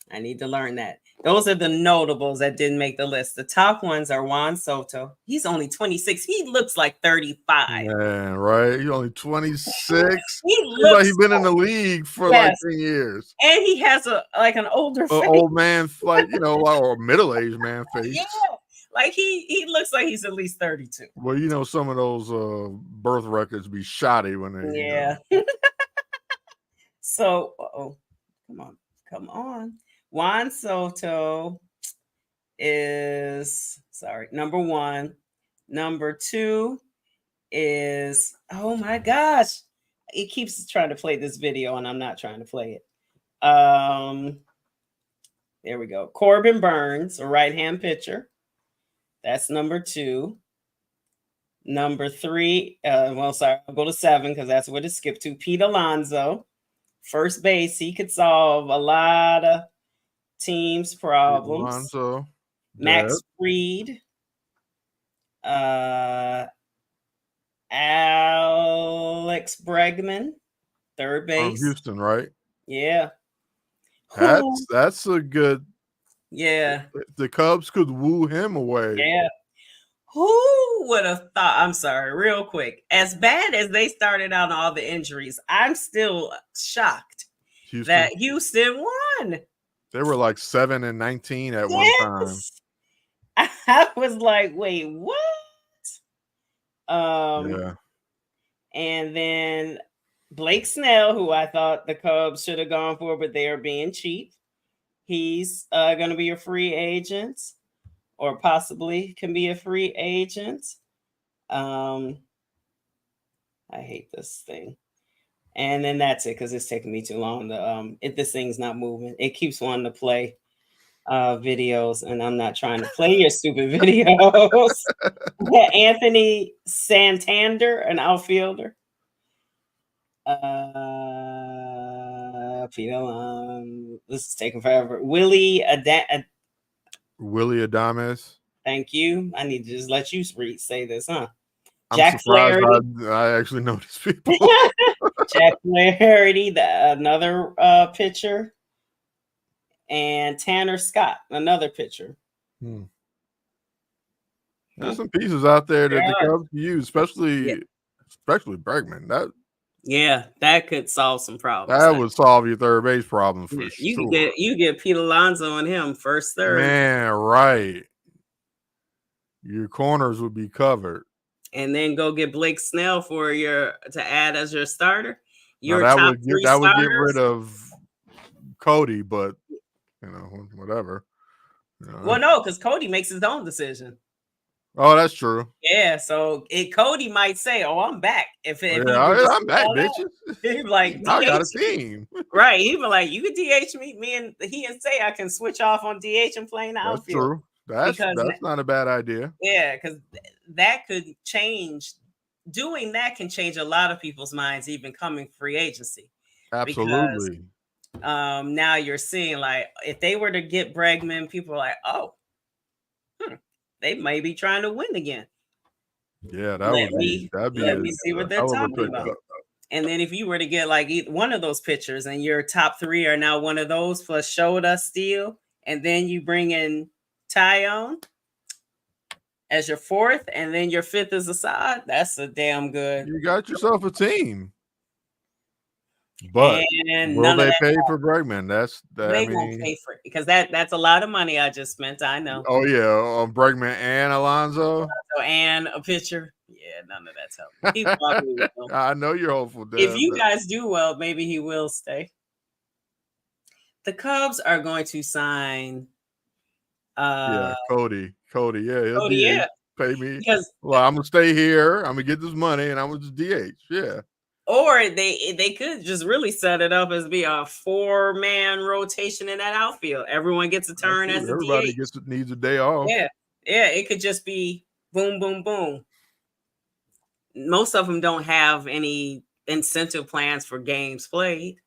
I need to learn that. Those are the notables that didn't make the list. The top ones are Juan Soto. He's only 26. He looks like 35. Man, right? He's only 26. He looks looks like he's been in the league for like 10 years. And he has an older face. Old man, like, or a middle-aged man face. Yeah. Like he looks like he's at least 32. Well, some of those birth records be shoddy when they. Yeah. So, come on. Juan Soto is number 1. Number 2 is, oh my gosh, it keeps trying to play this video and I'm not trying to play it. There we go. Corbin Burns, a right-hand pitcher. That's number 2. Number 3, I'll go to 7 because that's what it skipped to. Pete Alonso, first base. He could solve a lot of teams' problems. Alonso, Max Fried, Alex Bregman, third base. From Houston, right? Yeah. That's a good. Yeah. The Cubs could woo him away. Yeah. Who would have thought? I'm sorry, real quick. As bad as they started out on all the injuries, I'm still shocked that Houston won. They were like 7-19 at one time. I was like, wait, what? Yeah. And then Blake Snell, who I thought the Cubs should have gone for, but they are being cheap. He's going to be a free agent, or possibly can be a free agent. I hate this thing. And then that's it, because it's taking me too long. This thing's not moving. It keeps wanting to play videos, and I'm not trying to play your stupid videos. Anthony Santander, an outfielder. This is taking forever. Willie Adames. Thank you. I need to just let you say this, huh? I'm Jack surprised Flaherty. I actually know these people. Jack Flaherty, another pitcher, and Tanner Scott, another pitcher. There's some pieces out there that the Yeah. Cubs can use, especially Bregman. That could solve some problems. That would solve your third base problem for sure. You get Pete Alonso and him first, third. Man, right. Your corners would be covered. And then go get Blake Snell to add as your starter. Your Now, top three that would starters. get rid of Cody, but whatever. Well, no, because Cody makes his own decision. Oh, that's true. Yeah, so Cody might say, "Oh, I'm back." If I'm back, bitches. He's like, I got a team, right? He'd be like, "You can DH me. He and say I can switch off on DH and play in the outfield." That's true. That's not a bad idea. Yeah, because that could change. Doing that can change a lot of people's minds, even coming free agency. Absolutely. Because, now you're seeing, like, if they were to get Bregman, people are like, "Oh, they may be trying to win again." Yeah, that'd be. Let me see what they're talking about. And then if you were to get like one of those pitchers, and your top three are now one of those plus Shota, Steele, and then you bring in Tyone as your fourth, and then your fifth is Assad. That's a damn good. You got yourself a team. But will they pay for Bregman? They won't pay for it because that's a lot of money I just spent. I know. Oh yeah, on Bregman and Alonso and a pitcher. Yeah, none of that's helping. He probably will. I know you're hopeful, Dad. If you guys do well, maybe he will stay. The Cubs are going to sign. Cody. Yeah, Cody, yeah. Pay me. Because I'm gonna stay here. I'm gonna get this money, and I'm gonna just DH. Yeah. Or they could just really set it up as be a 4-man rotation in that outfield. Everyone gets a turn as a everybody DH. needs a day off. Yeah. It could just be boom, boom, boom. Most of them don't have any incentive plans for games played.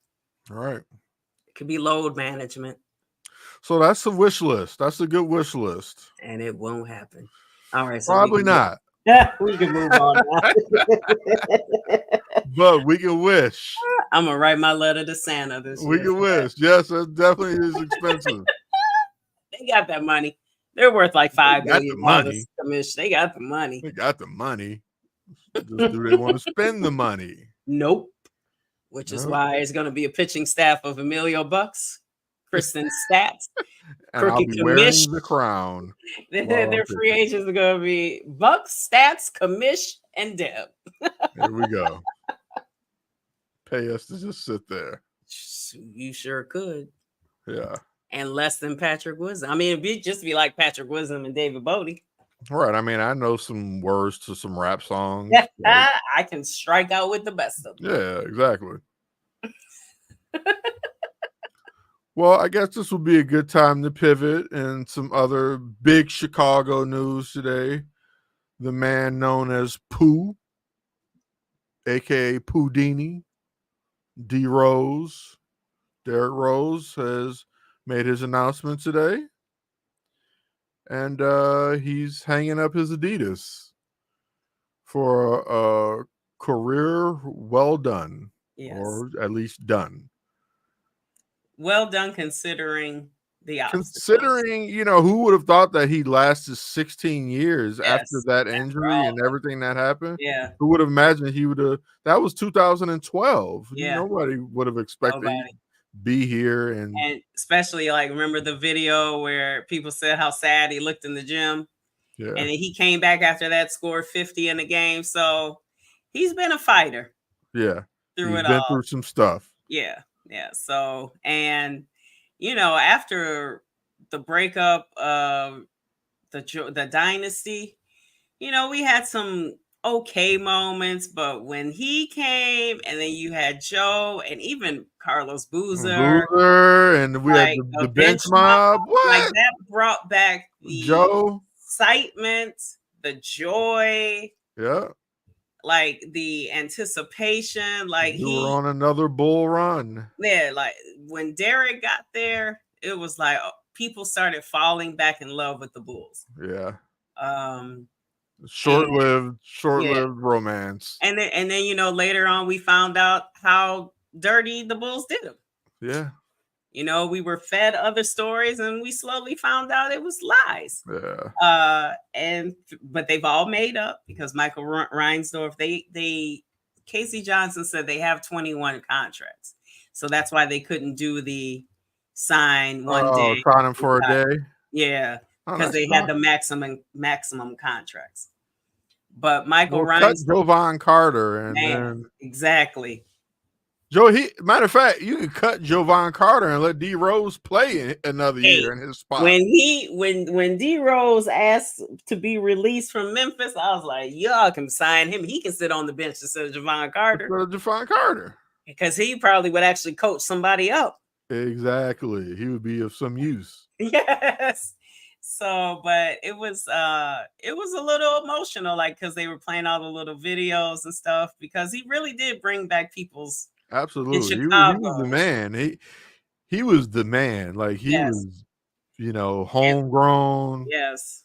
All right. It could be load management. So that's a wish list. That's a good wish list. And it won't happen. All right. So probably not. We can move on now. But we can wish. I'm gonna write my letter to Santa this year. We can wish. Yes, it definitely is expensive. They got that money. They're worth like $5 million. They got the money. They got the money. Just do they want to spend the money? Nope. Which is why it's going to be a pitching staff of Emilio Bucks, Kristen Stats, and I'll be wearing the crown. Their free agents are going to be Bucks, Stats, Commish, and Deb. There we go. Pay us to just sit there. You sure could. Yeah. And less than Patrick Wisdom. I mean, it'd just be like Patrick Wisdom and David Bodie. Right. I mean, I know some words to some rap songs. I can strike out with the best of them. Yeah, exactly. Well, I guess this would be a good time to pivot and some other big Chicago news today. The man known as Pooh, a.k.a. Poodini, D. Rose, Derrick Rose, has made his announcement today. And he's hanging up his Adidas for a career well done, or at least done. Well done considering the obstacles. Considering, who would have thought that he lasted 16 years after that injury and everything that happened? Yeah. Who would have imagined he would have? That was 2012. Yeah. Nobody would have expected him to be here. And especially, like, remember the video where people said how sad he looked in the gym? Yeah. And he came back after that, scored 50 in the game. So he's been a fighter. Yeah. He's been through some stuff. Yeah. Yeah. So, and, after the breakup of the dynasty, we had some okay moments, but when he came, and then you had Joe and even Carlos Boozer, and we had the bench mob. What? Like, that brought back the Joe excitement, the joy. Yeah. Like the anticipation, like we were on another bull run. Yeah, like when Derek got there, it was like people started falling back in love with the Bulls. Yeah. Short-lived romance. And then later on we found out how dirty the Bulls did him. Yeah. You know, we were fed other stories, and we slowly found out it was lies. Yeah. But they've all made up because Michael Reinsdorf, Casey Johnson said they have 21 contracts, so that's why they couldn't do the sign one Oh, day. sign him for a day. Yeah, Oh, because they had the maximum contracts. But Michael cut Reinsdorf, Jovan Carter, and man, then exactly. Matter of fact, you could cut Jovan Carter and let D Rose play another year in his spot. When D Rose asked to be released from Memphis, I was like, y'all can sign him. He can sit on the bench instead of Javon Carter. Because he probably would actually coach somebody up. Exactly. He would be of some use. Yes. So, but it was a little emotional, like, because they were playing all the little videos and stuff, because he really did bring back people's. Absolutely. He was the man. He was the man. Like, he was, homegrown. Yes.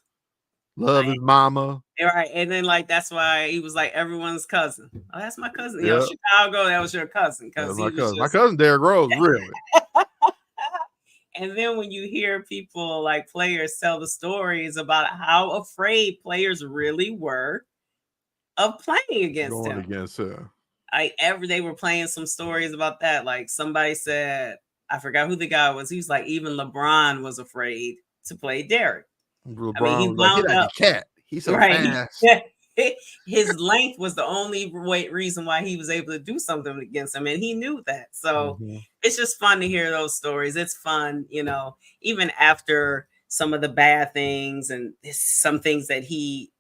Love his mama. Right. And then, like, that's why he was like everyone's cousin. Oh, that's my cousin. Yep. Chicago, that was your cousin. Because my cousin Derrick Rose, really. And then when you hear people, like players, tell the stories about how afraid players really were of playing against him. They were playing some stories about that. Like, somebody said, I forgot who the guy was. He was like, even LeBron was afraid to play Derrick. LeBron was like, he like a cat. He's so fast. His length was the only reason why he was able to do something against him, and he knew that. So it's just fun to hear those stories. It's fun, even after some of the bad things and some things that he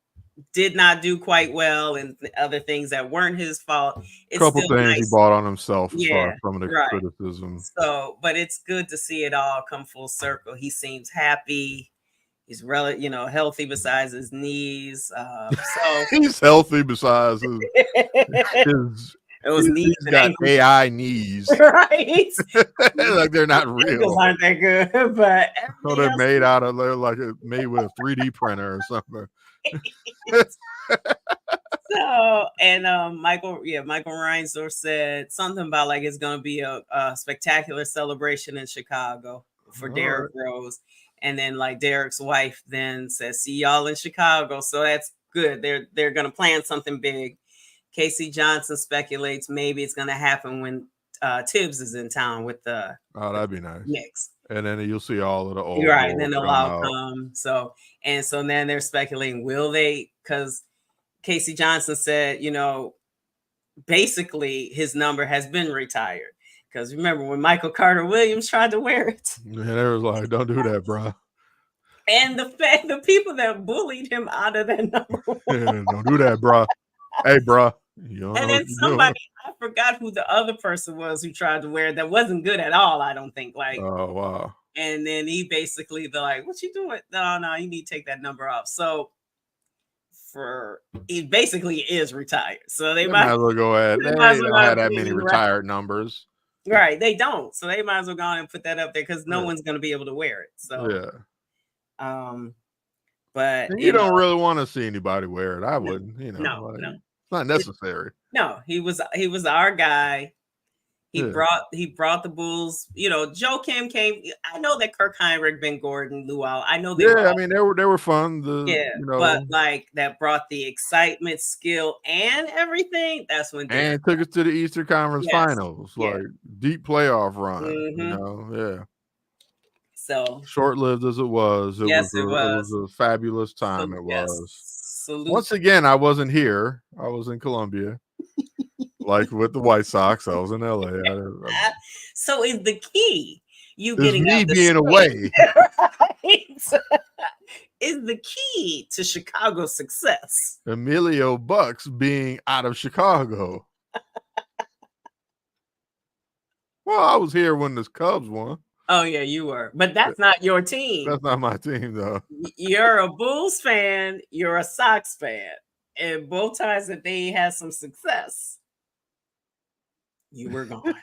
did not do quite well, and other things that weren't his fault. It's a couple things he brought on himself as far as some of the criticism. So, but it's good to see it all come full circle. He seems happy. He's healthy besides his knees. So he's healthy besides his knees. He's got AI knees, right? Like, they're not real. Aren't that good? But they're made out of made with a 3D printer or something. So, and Michael Reinsdorf said something about like it's going to be a spectacular celebration in Chicago for Derrick Rose. And then, like, Derrick's wife then says, "See y'all in Chicago." So that's good. They're going to plan something big. Casey Johnson speculates maybe it's going to happen when Tibbs is in town with the that'd be nice. Knicks. And then you'll see all of the old right. And then they'll all come. So then they're speculating, will they? Because Casey Johnson said, basically his number has been retired. Because remember when Michael Carter Williams tried to wear it? And they was like, don't do that, bro. And the people that bullied him out of that number one. Yeah, don't do that, bro. Hey, bro. And then somebody, I forgot who the other person was who tried to wear it that wasn't good at all, I don't think. Like, oh, wow. And then he basically, they're like, what you doing? No, you need to take that number off. So he basically is retired. So they might as well go ahead. They don't have that many retired numbers. Right, they don't. So they might as well go on and put that up there because no one's going to be able to wear it. So but and you don't really want to see anybody wear it. I wouldn't. No. It's not necessary. No, he was our guy. He brought the Bulls. Joe Kim came. I know that Kirk Heinrich, Ben Gordon, Luau. I know they were. I mean, they were fun. But like that brought the excitement, skill, and everything. That's when took us to the Eastern Conference Finals, like deep playoff run. So short-lived as it was, it was a fabulous time. It was. Once again, I wasn't here. I was in Columbia. Like with the White Sox, I was in LA. So is the key getting me being away? Is the key to Chicago's success? Emilio Bucks being out of Chicago. Well, I was here when the Cubs won. Oh yeah, you were, but that's not your team. That's not my team, though. You're a Bulls fan. You're a Sox fan, and both times that they had some success, you were gone.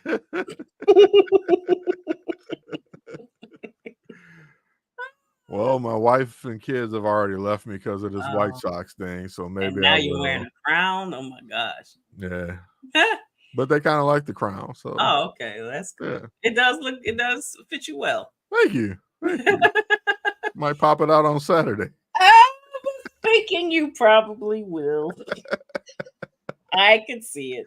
Well, my wife and kids have already left me because of this White Sox thing. So maybe now you're wearing a crown. Oh my gosh. Yeah. but they kind of like the crown. So, Oh, okay, that's good. Yeah. It does fit you well. Thank you. Might pop it out on Saturday. I was thinking you probably will. I could see it.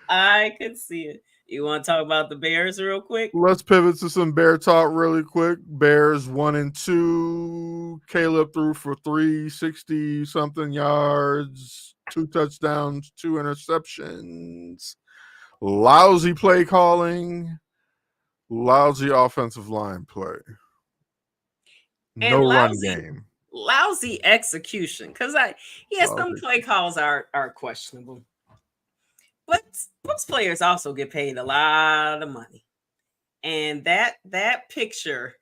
I could see it. You want to talk about the Bears real quick? Let's pivot to some Bear talk really quick. Bears 1-2. Caleb threw for 360 something yards, 2 touchdowns, 2 interceptions. Lousy play calling, lousy offensive line play. No run game. Lousy execution. Because some play calls are questionable. But most players also get paid a lot of money. And that picture,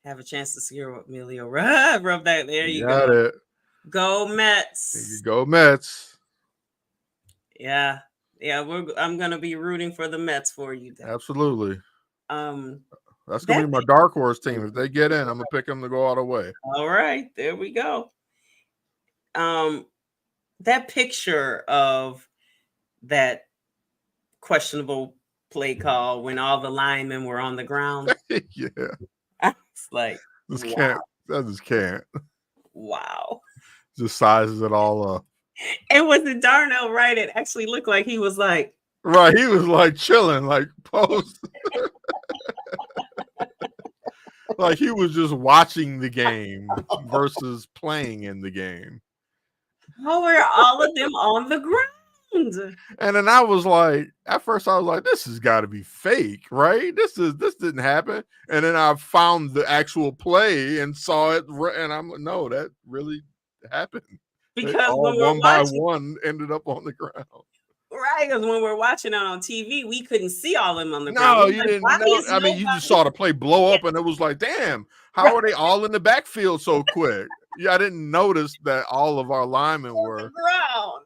have a chance to see what Emilio rub that. There you got go. It. Go Mets. Go Mets. Yeah. I'm gonna be rooting for the Mets for you. Dan. Absolutely. That's gonna be my dark horse team. If they get in, I'm gonna pick them to go all the way. All right, there we go. That picture of that questionable play call when all the linemen were on the ground. Yeah. I was like, I just can't. Wow. Just sizes it all up. And was it Darnell Wright? It actually looked like he was like. Right, he was like chilling, like post. Like he was just watching the game versus playing in the game. How are all of them on the ground? And then I was like, at first I was like, this has got to be fake, right? This didn't happen. And then I found the actual play and saw it, and I'm like, no, that really happened. Because all one by one ended up on the ground. Right, because when we're watching it on TV, we couldn't see all of them on the ground. No, you didn't know. I mean, you just saw the play blow up, and it was like, damn, how are they all in the backfield so quick? Yeah, I didn't notice that all of our linemen were. On the ground.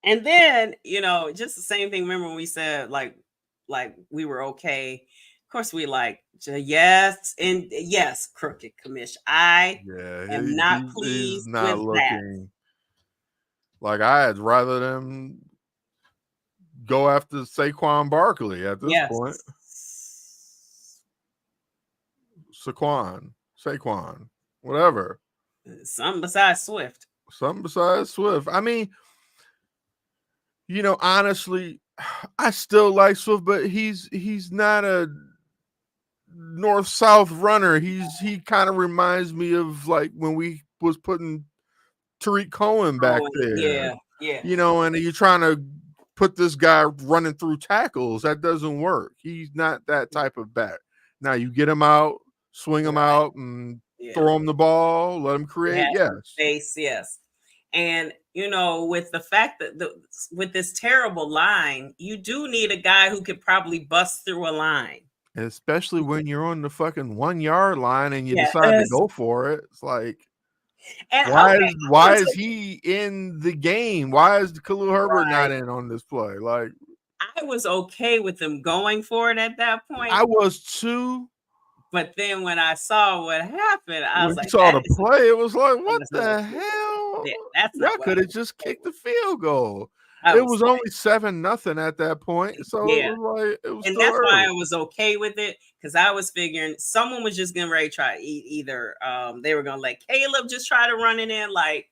And then, just the same thing. Remember when we said, like we were okay. Of course, we yes, and yes, crooked commish. I am not pleased with looking. That. Like I'd rather them go after Saquon Barkley at this point. Saquon, whatever. Something besides Swift. I mean, honestly, I still like Swift, but he's not a north-south runner. He kind of reminds me of like when we was putting Tariq Cohen back there. Yeah. And you're trying to put this guy running through tackles. That doesn't work. He's not that type of back. Now you get him out, swing him out, and throw him the ball, let him create. Yes. And with the fact that with this terrible line, you do need a guy who could probably bust through a line. Especially when you're on the fucking 1 yard line and you decide to go for it. It's like, and why is he in the game? Why is Khalil Herbert not in on this play? Like, I was okay with them going for it at that point. I was too. But then when I saw what happened, I was like, saw the play, it was like, what the hell? Y'all could have just kicked the field goal. It was only 7-0 at that point. So it was like, and that's why I was okay with it, because I was figuring someone was just getting ready to try either they were gonna let Caleb just try to run it in, like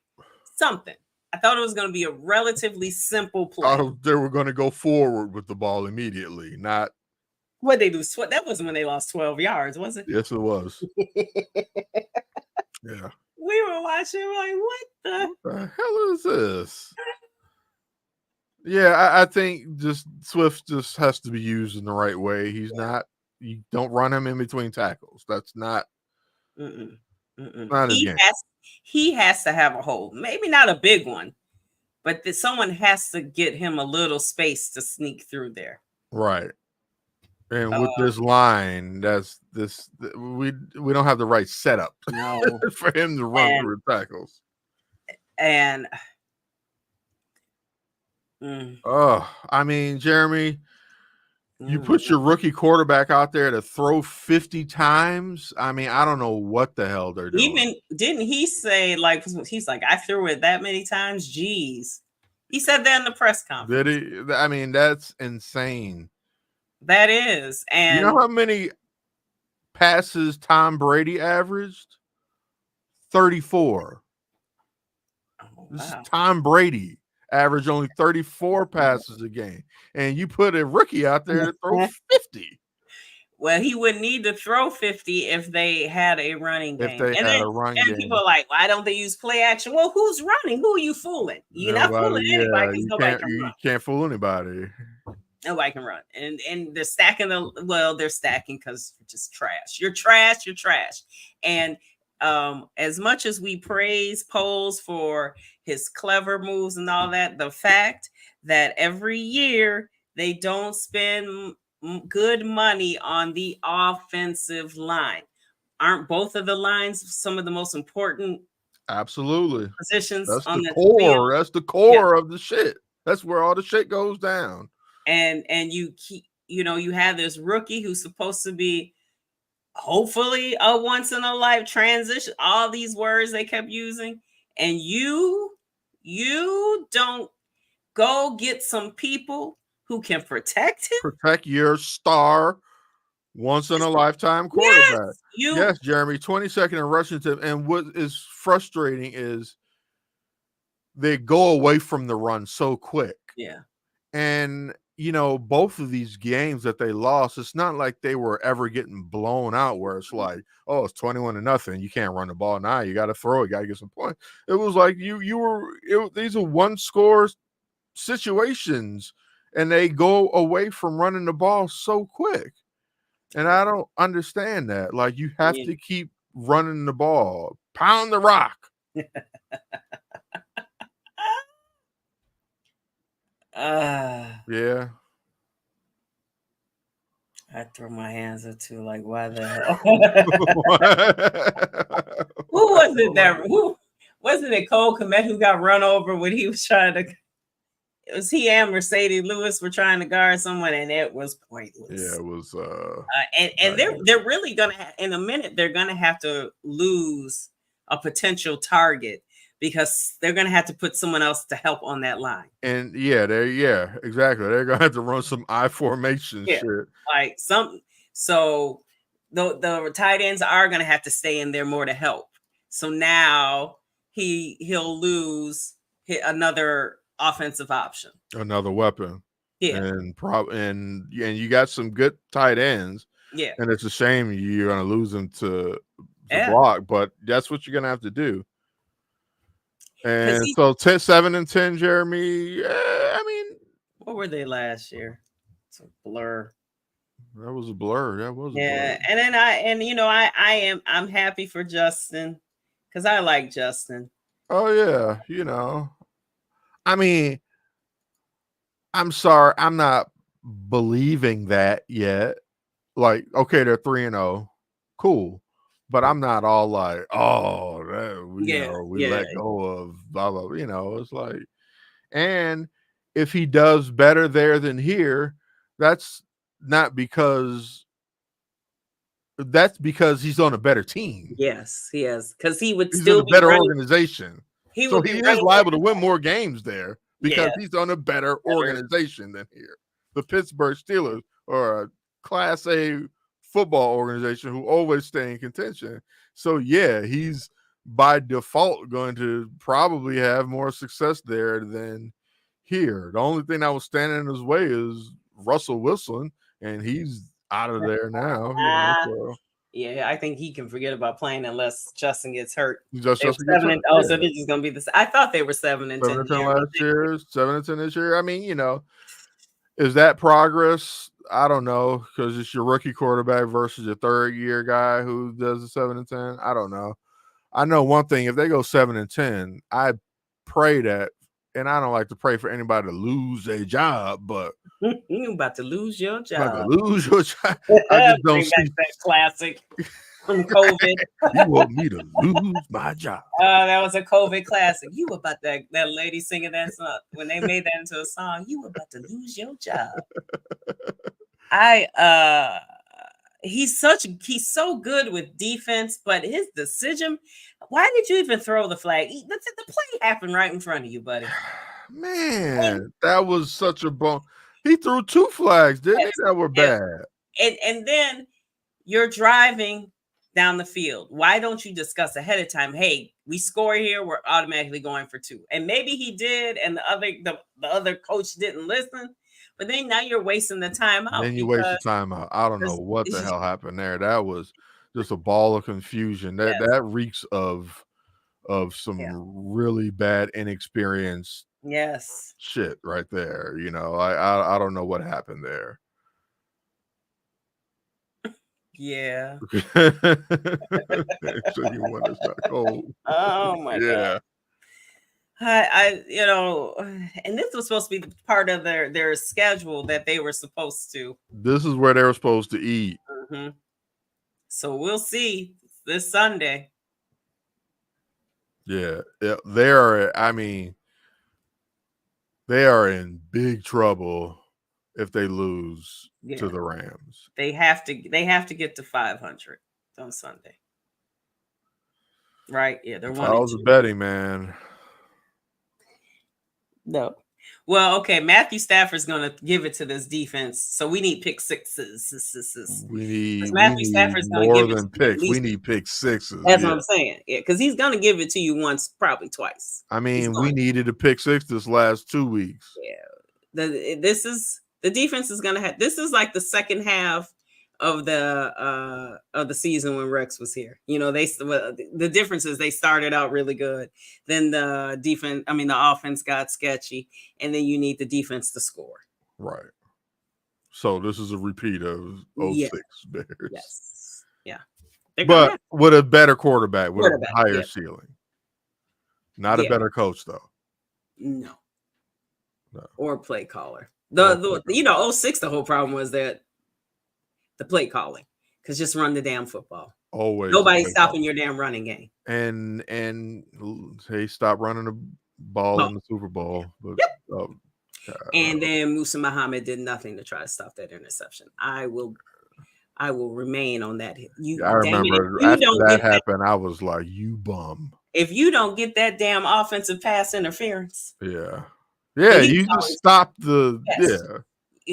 something. I thought it was gonna be a relatively simple play. They were gonna go forward with the ball immediately, not what they do. That wasn't when they lost 12 yards, was it? Yes, it was. Yeah. We were watching like, what the hell is this? Yeah, I think just Swift just has to be used in the right way. He's not. You don't run him in between tackles. That's not. Not his game. He has to have a hole. Maybe not a big one, but someone has to get him a little space to sneak through there. Right. And with this line, we don't have the right setup for him to run through the tackles. And I mean, Jeremy, You put your rookie quarterback out there to throw 50 times. I mean, I don't know what the hell they're doing. Even didn't he say, like, he's like, I threw it that many times? Jeez. He said that in the press conference. Did he? I mean, that's insane. That is. And you know how many passes Tom Brady averaged? 34. This is Tom Brady. Average only 34 passes a game. And you put a rookie out there to throw 50. Well, he would need to throw 50 if they had a running game. If they had a run game. People are like, why don't they use play action? Well, who's running? Who are you fooling? You're not fooling anybody. You can't fool anybody. Nobody can run. And they're stacking they're stacking because you're just trash. You're trash. And as much as we praise Poles for his clever moves and all that, the fact that every year they don't spend good money on the offensive line. Aren't both of the lines some of the most important positions? That's on the core. Field? That's the core of the shit. That's where all the shit goes down. And you keep, you have this rookie who's supposed to be hopefully a once in a life transition, all these words they kept using, and you don't go get some people who can protect him, protect your star once in a lifetime quarterback. Yes, Jeremy, 22nd in rushing attempt. And what is frustrating is they go away from the run so quick. Yeah. And both of these games that they lost, it's not like they were ever getting blown out where it's like, oh, it's 21-0. You can't run the ball now. You got to throw it. Got to get some points. It was like these are one score situations, and they go away from running the ball so quick. And I don't understand that. Like, you have to keep running the ball. Pound the rock. Yeah. I throw my hands up too, like, why the hell? Who was it wasn't it Cole Kmet who got run over when he was trying to, it was he and Mercedes Lewis were trying to guard someone, and it was pointless. Yeah, it was and they're really gonna in a minute they're gonna have to lose a potential target, because they're going to have to put someone else to help on that line. And exactly. They're going to have to run some I formation shit. Like so the tight ends are going to have to stay in there more to help. So now he'll lose another offensive option. Another weapon. Yeah. And you got some good tight ends. Yeah. And it's a shame you're going to lose them to block, but that's what you're going to have to do. And so 7-10, Jeremy. I mean, what were they last year? It's a blur. That was a blur. That was a blur. And then I'm happy for Justin, because I like Justin. Oh yeah, I mean, I'm sorry, I'm not believing that yet. Like, okay, they're 3-0, cool. But I'm not all like, oh, we let go of blah, blah, blah. It's like, and if he does better there than here, that's because he's on a better team. Yes, he is. Because he's still in a better organization. He is liable to win more games there because he's on a better organization than here. The Pittsburgh Steelers are a Class A football organization who always stay in contention. So he's by default going to probably have more success there than here. The only thing that was standing in his way is Russell Wilson, and he's out of there now. Yeah, I think he can forget about playing unless Justin gets hurt. So they're just gonna be this. I thought they were 7-10 last year, 7-10 this year. I mean, is that progress? I don't know, because it's your rookie quarterback versus your third year guy who does the 7-10. I don't know. I know one thing: if they go 7-10, I pray that, and I don't like to pray for anybody to lose their job, but you're about to lose your job. About to lose your job. I just don't see that classic from COVID. You want me to lose my job? That was a COVID classic. You were about that lady singing that song when they made that into a song. You were about to lose your job. He's so good with defense, but his decision, why did you even throw the flag? The play happened right in front of you, buddy. Man, that was such a bone. He threw 2 flags, didn't he? That were bad. And then you're driving down the field. Why don't you discuss ahead of time? Hey, we score here, we're automatically going for 2. And maybe he did, and the other coach didn't listen. But then now you're wasting the time out. Then you waste the time out. I don't know what the hell happened there. That was just a ball of confusion. That reeks of some really bad inexperienced shit right there. You know, I don't know what happened there. Yeah. So you want it's not cold. Oh my God. I and this was supposed to be part of their schedule that they were supposed to. This is where they were supposed to eat. Mm-hmm. So we'll see this Sunday. Yeah, they are. I mean, they are in big trouble if they lose to the Rams. They have to get to 500 on Sunday. Right? Yeah, they're 1-2. I was a betting man. No. Well, okay. Matthew Stafford's going to give it to this defense, so we need pick sixes. We need Stafford's more than picks. We need pick sixes. That's what I'm saying. Yeah, because he's going to give it to you once, probably twice. I mean, we needed a pick 6 this last 2 weeks. Yeah, the defense is going to have. This is like the second half of the season when Rex was here. You know, the difference is they started out really good. Then the offense got sketchy, and then you need the defense to score. Right. So this is a repeat of 06 Bears. Yes. Yeah. But with a better quarterback, with a higher ceiling. Not a better coach, though. No. Or play caller. 06, the whole problem was that the play calling, because just run the damn football. Always. Nobody's stopping your damn running game. And they stopped running the ball in the Super Bowl. But, and then Musa Muhammad did nothing to try to stop that interception. I will remain on that. I remember after that happened, I was like, you bum. If you don't get that damn offensive pass interference. Yeah. Yeah, you just stop the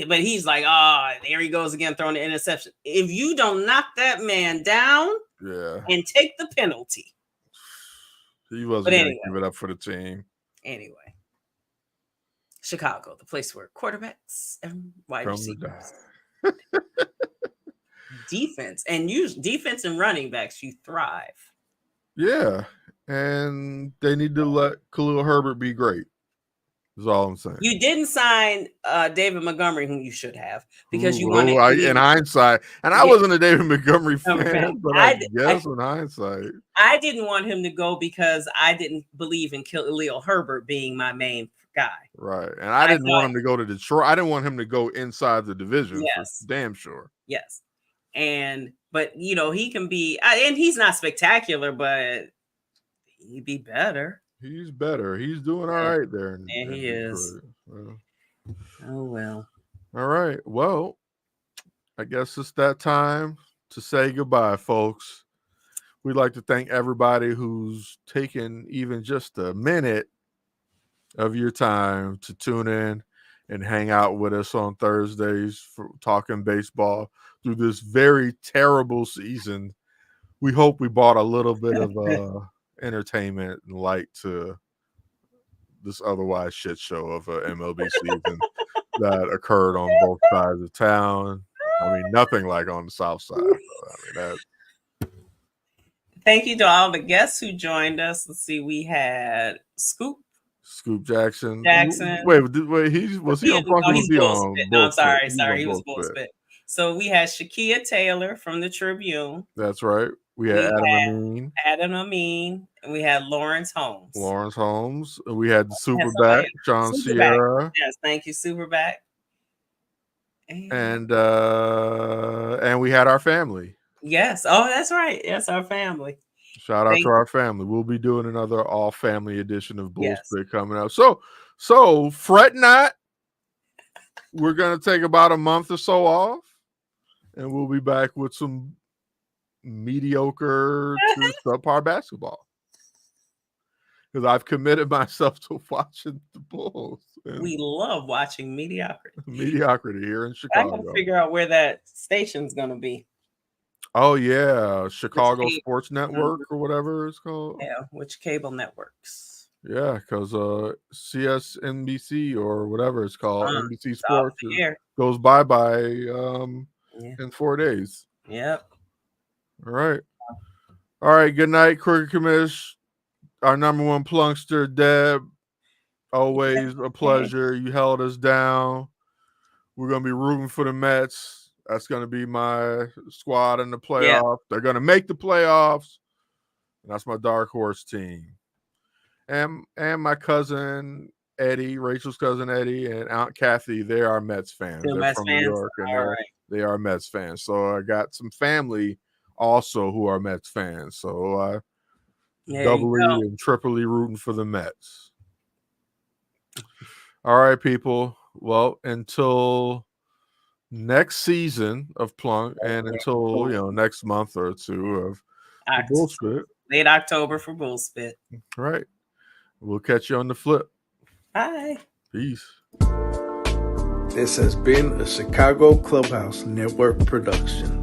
But he's like, there he goes again, throwing the interception. If you don't knock that man down and take the penalty. He wasn't going to give it up for the team. Anyway. Chicago, the place where quarterbacks and wide receivers. Defense and running backs, you thrive. Yeah. And they need to let Khalil Herbert be great. Is all I'm saying. You didn't sign David Montgomery, whom you should have, because you wanted in hindsight. And I wasn't a David Montgomery fan, but I guess in hindsight. I didn't want him to go because I didn't believe in Khalil Herbert being my main guy. Right. And I didn't want him to go to Detroit. I didn't want him to go inside the division. Yes. Damn sure. Yes. But he can be, and he's not spectacular, but he'd be better. He's better. He's doing all right there. And he is. Oh, well. All right. Well, I guess it's that time to say goodbye, folks. We'd like to thank everybody who's taken even just a minute of your time to tune in and hang out with us on Thursdays for talking baseball through this very terrible season. We hope we brought a little bit of entertainment and light to this otherwise shit show of a MLB season that occurred on both sides of town. I mean, nothing like on the south side. Thank you to all the guests who joined us. Let's see, we had Scoop Jackson. Wait, was he on Bullspit? No, I'm sorry, he was Bullspit. So we had Shakia Taylor from the Tribune. That's right. We had Adam Amin, and we had Lawrence Holmes. We had the Superback, John Sierra. Yes, thank you, Superback. And we had our family. Yes. Oh, that's right. Yes, our family. Shout out to our family. We'll be doing another all-family edition of Bullspit coming out. So fret not. We're going to take about a month or so off. and we'll be back with some mediocre to subpar basketball. Because I've committed myself to watching the Bulls. We love watching mediocrity. Mediocrity here in I Chicago. gotta figure out where that station's gonna be. Oh yeah, Chicago cable? Sports Network or whatever it's called. Yeah, which cable networks? Yeah, because CSNBC or whatever it's called, NBC It's off Sports the air. goes bye-bye Yeah. in 4 days. Yep. All right. Good night, Cricket Commish. Our number one plunkster, Deb. Always a pleasure. You held us down. We're gonna be rooting for the Mets. That's gonna be my squad in the playoff. They're gonna make the playoffs. And that's my dark horse team. And my cousin Eddie, Rachel's cousin Eddie, and Aunt Kathy, they are Mets fans. Still They're Mets from fans? New York, and All they are Mets fans. So I got some family also who are Mets fans. So I doubly and triply rooting for the Mets. All right, people. Well, until next season of Plunk, and until next month or two of Bullspit. Late October for Bullspit. All right. We'll catch you on the flip. Bye. Peace. This has been a Chicago Clubhouse Network production.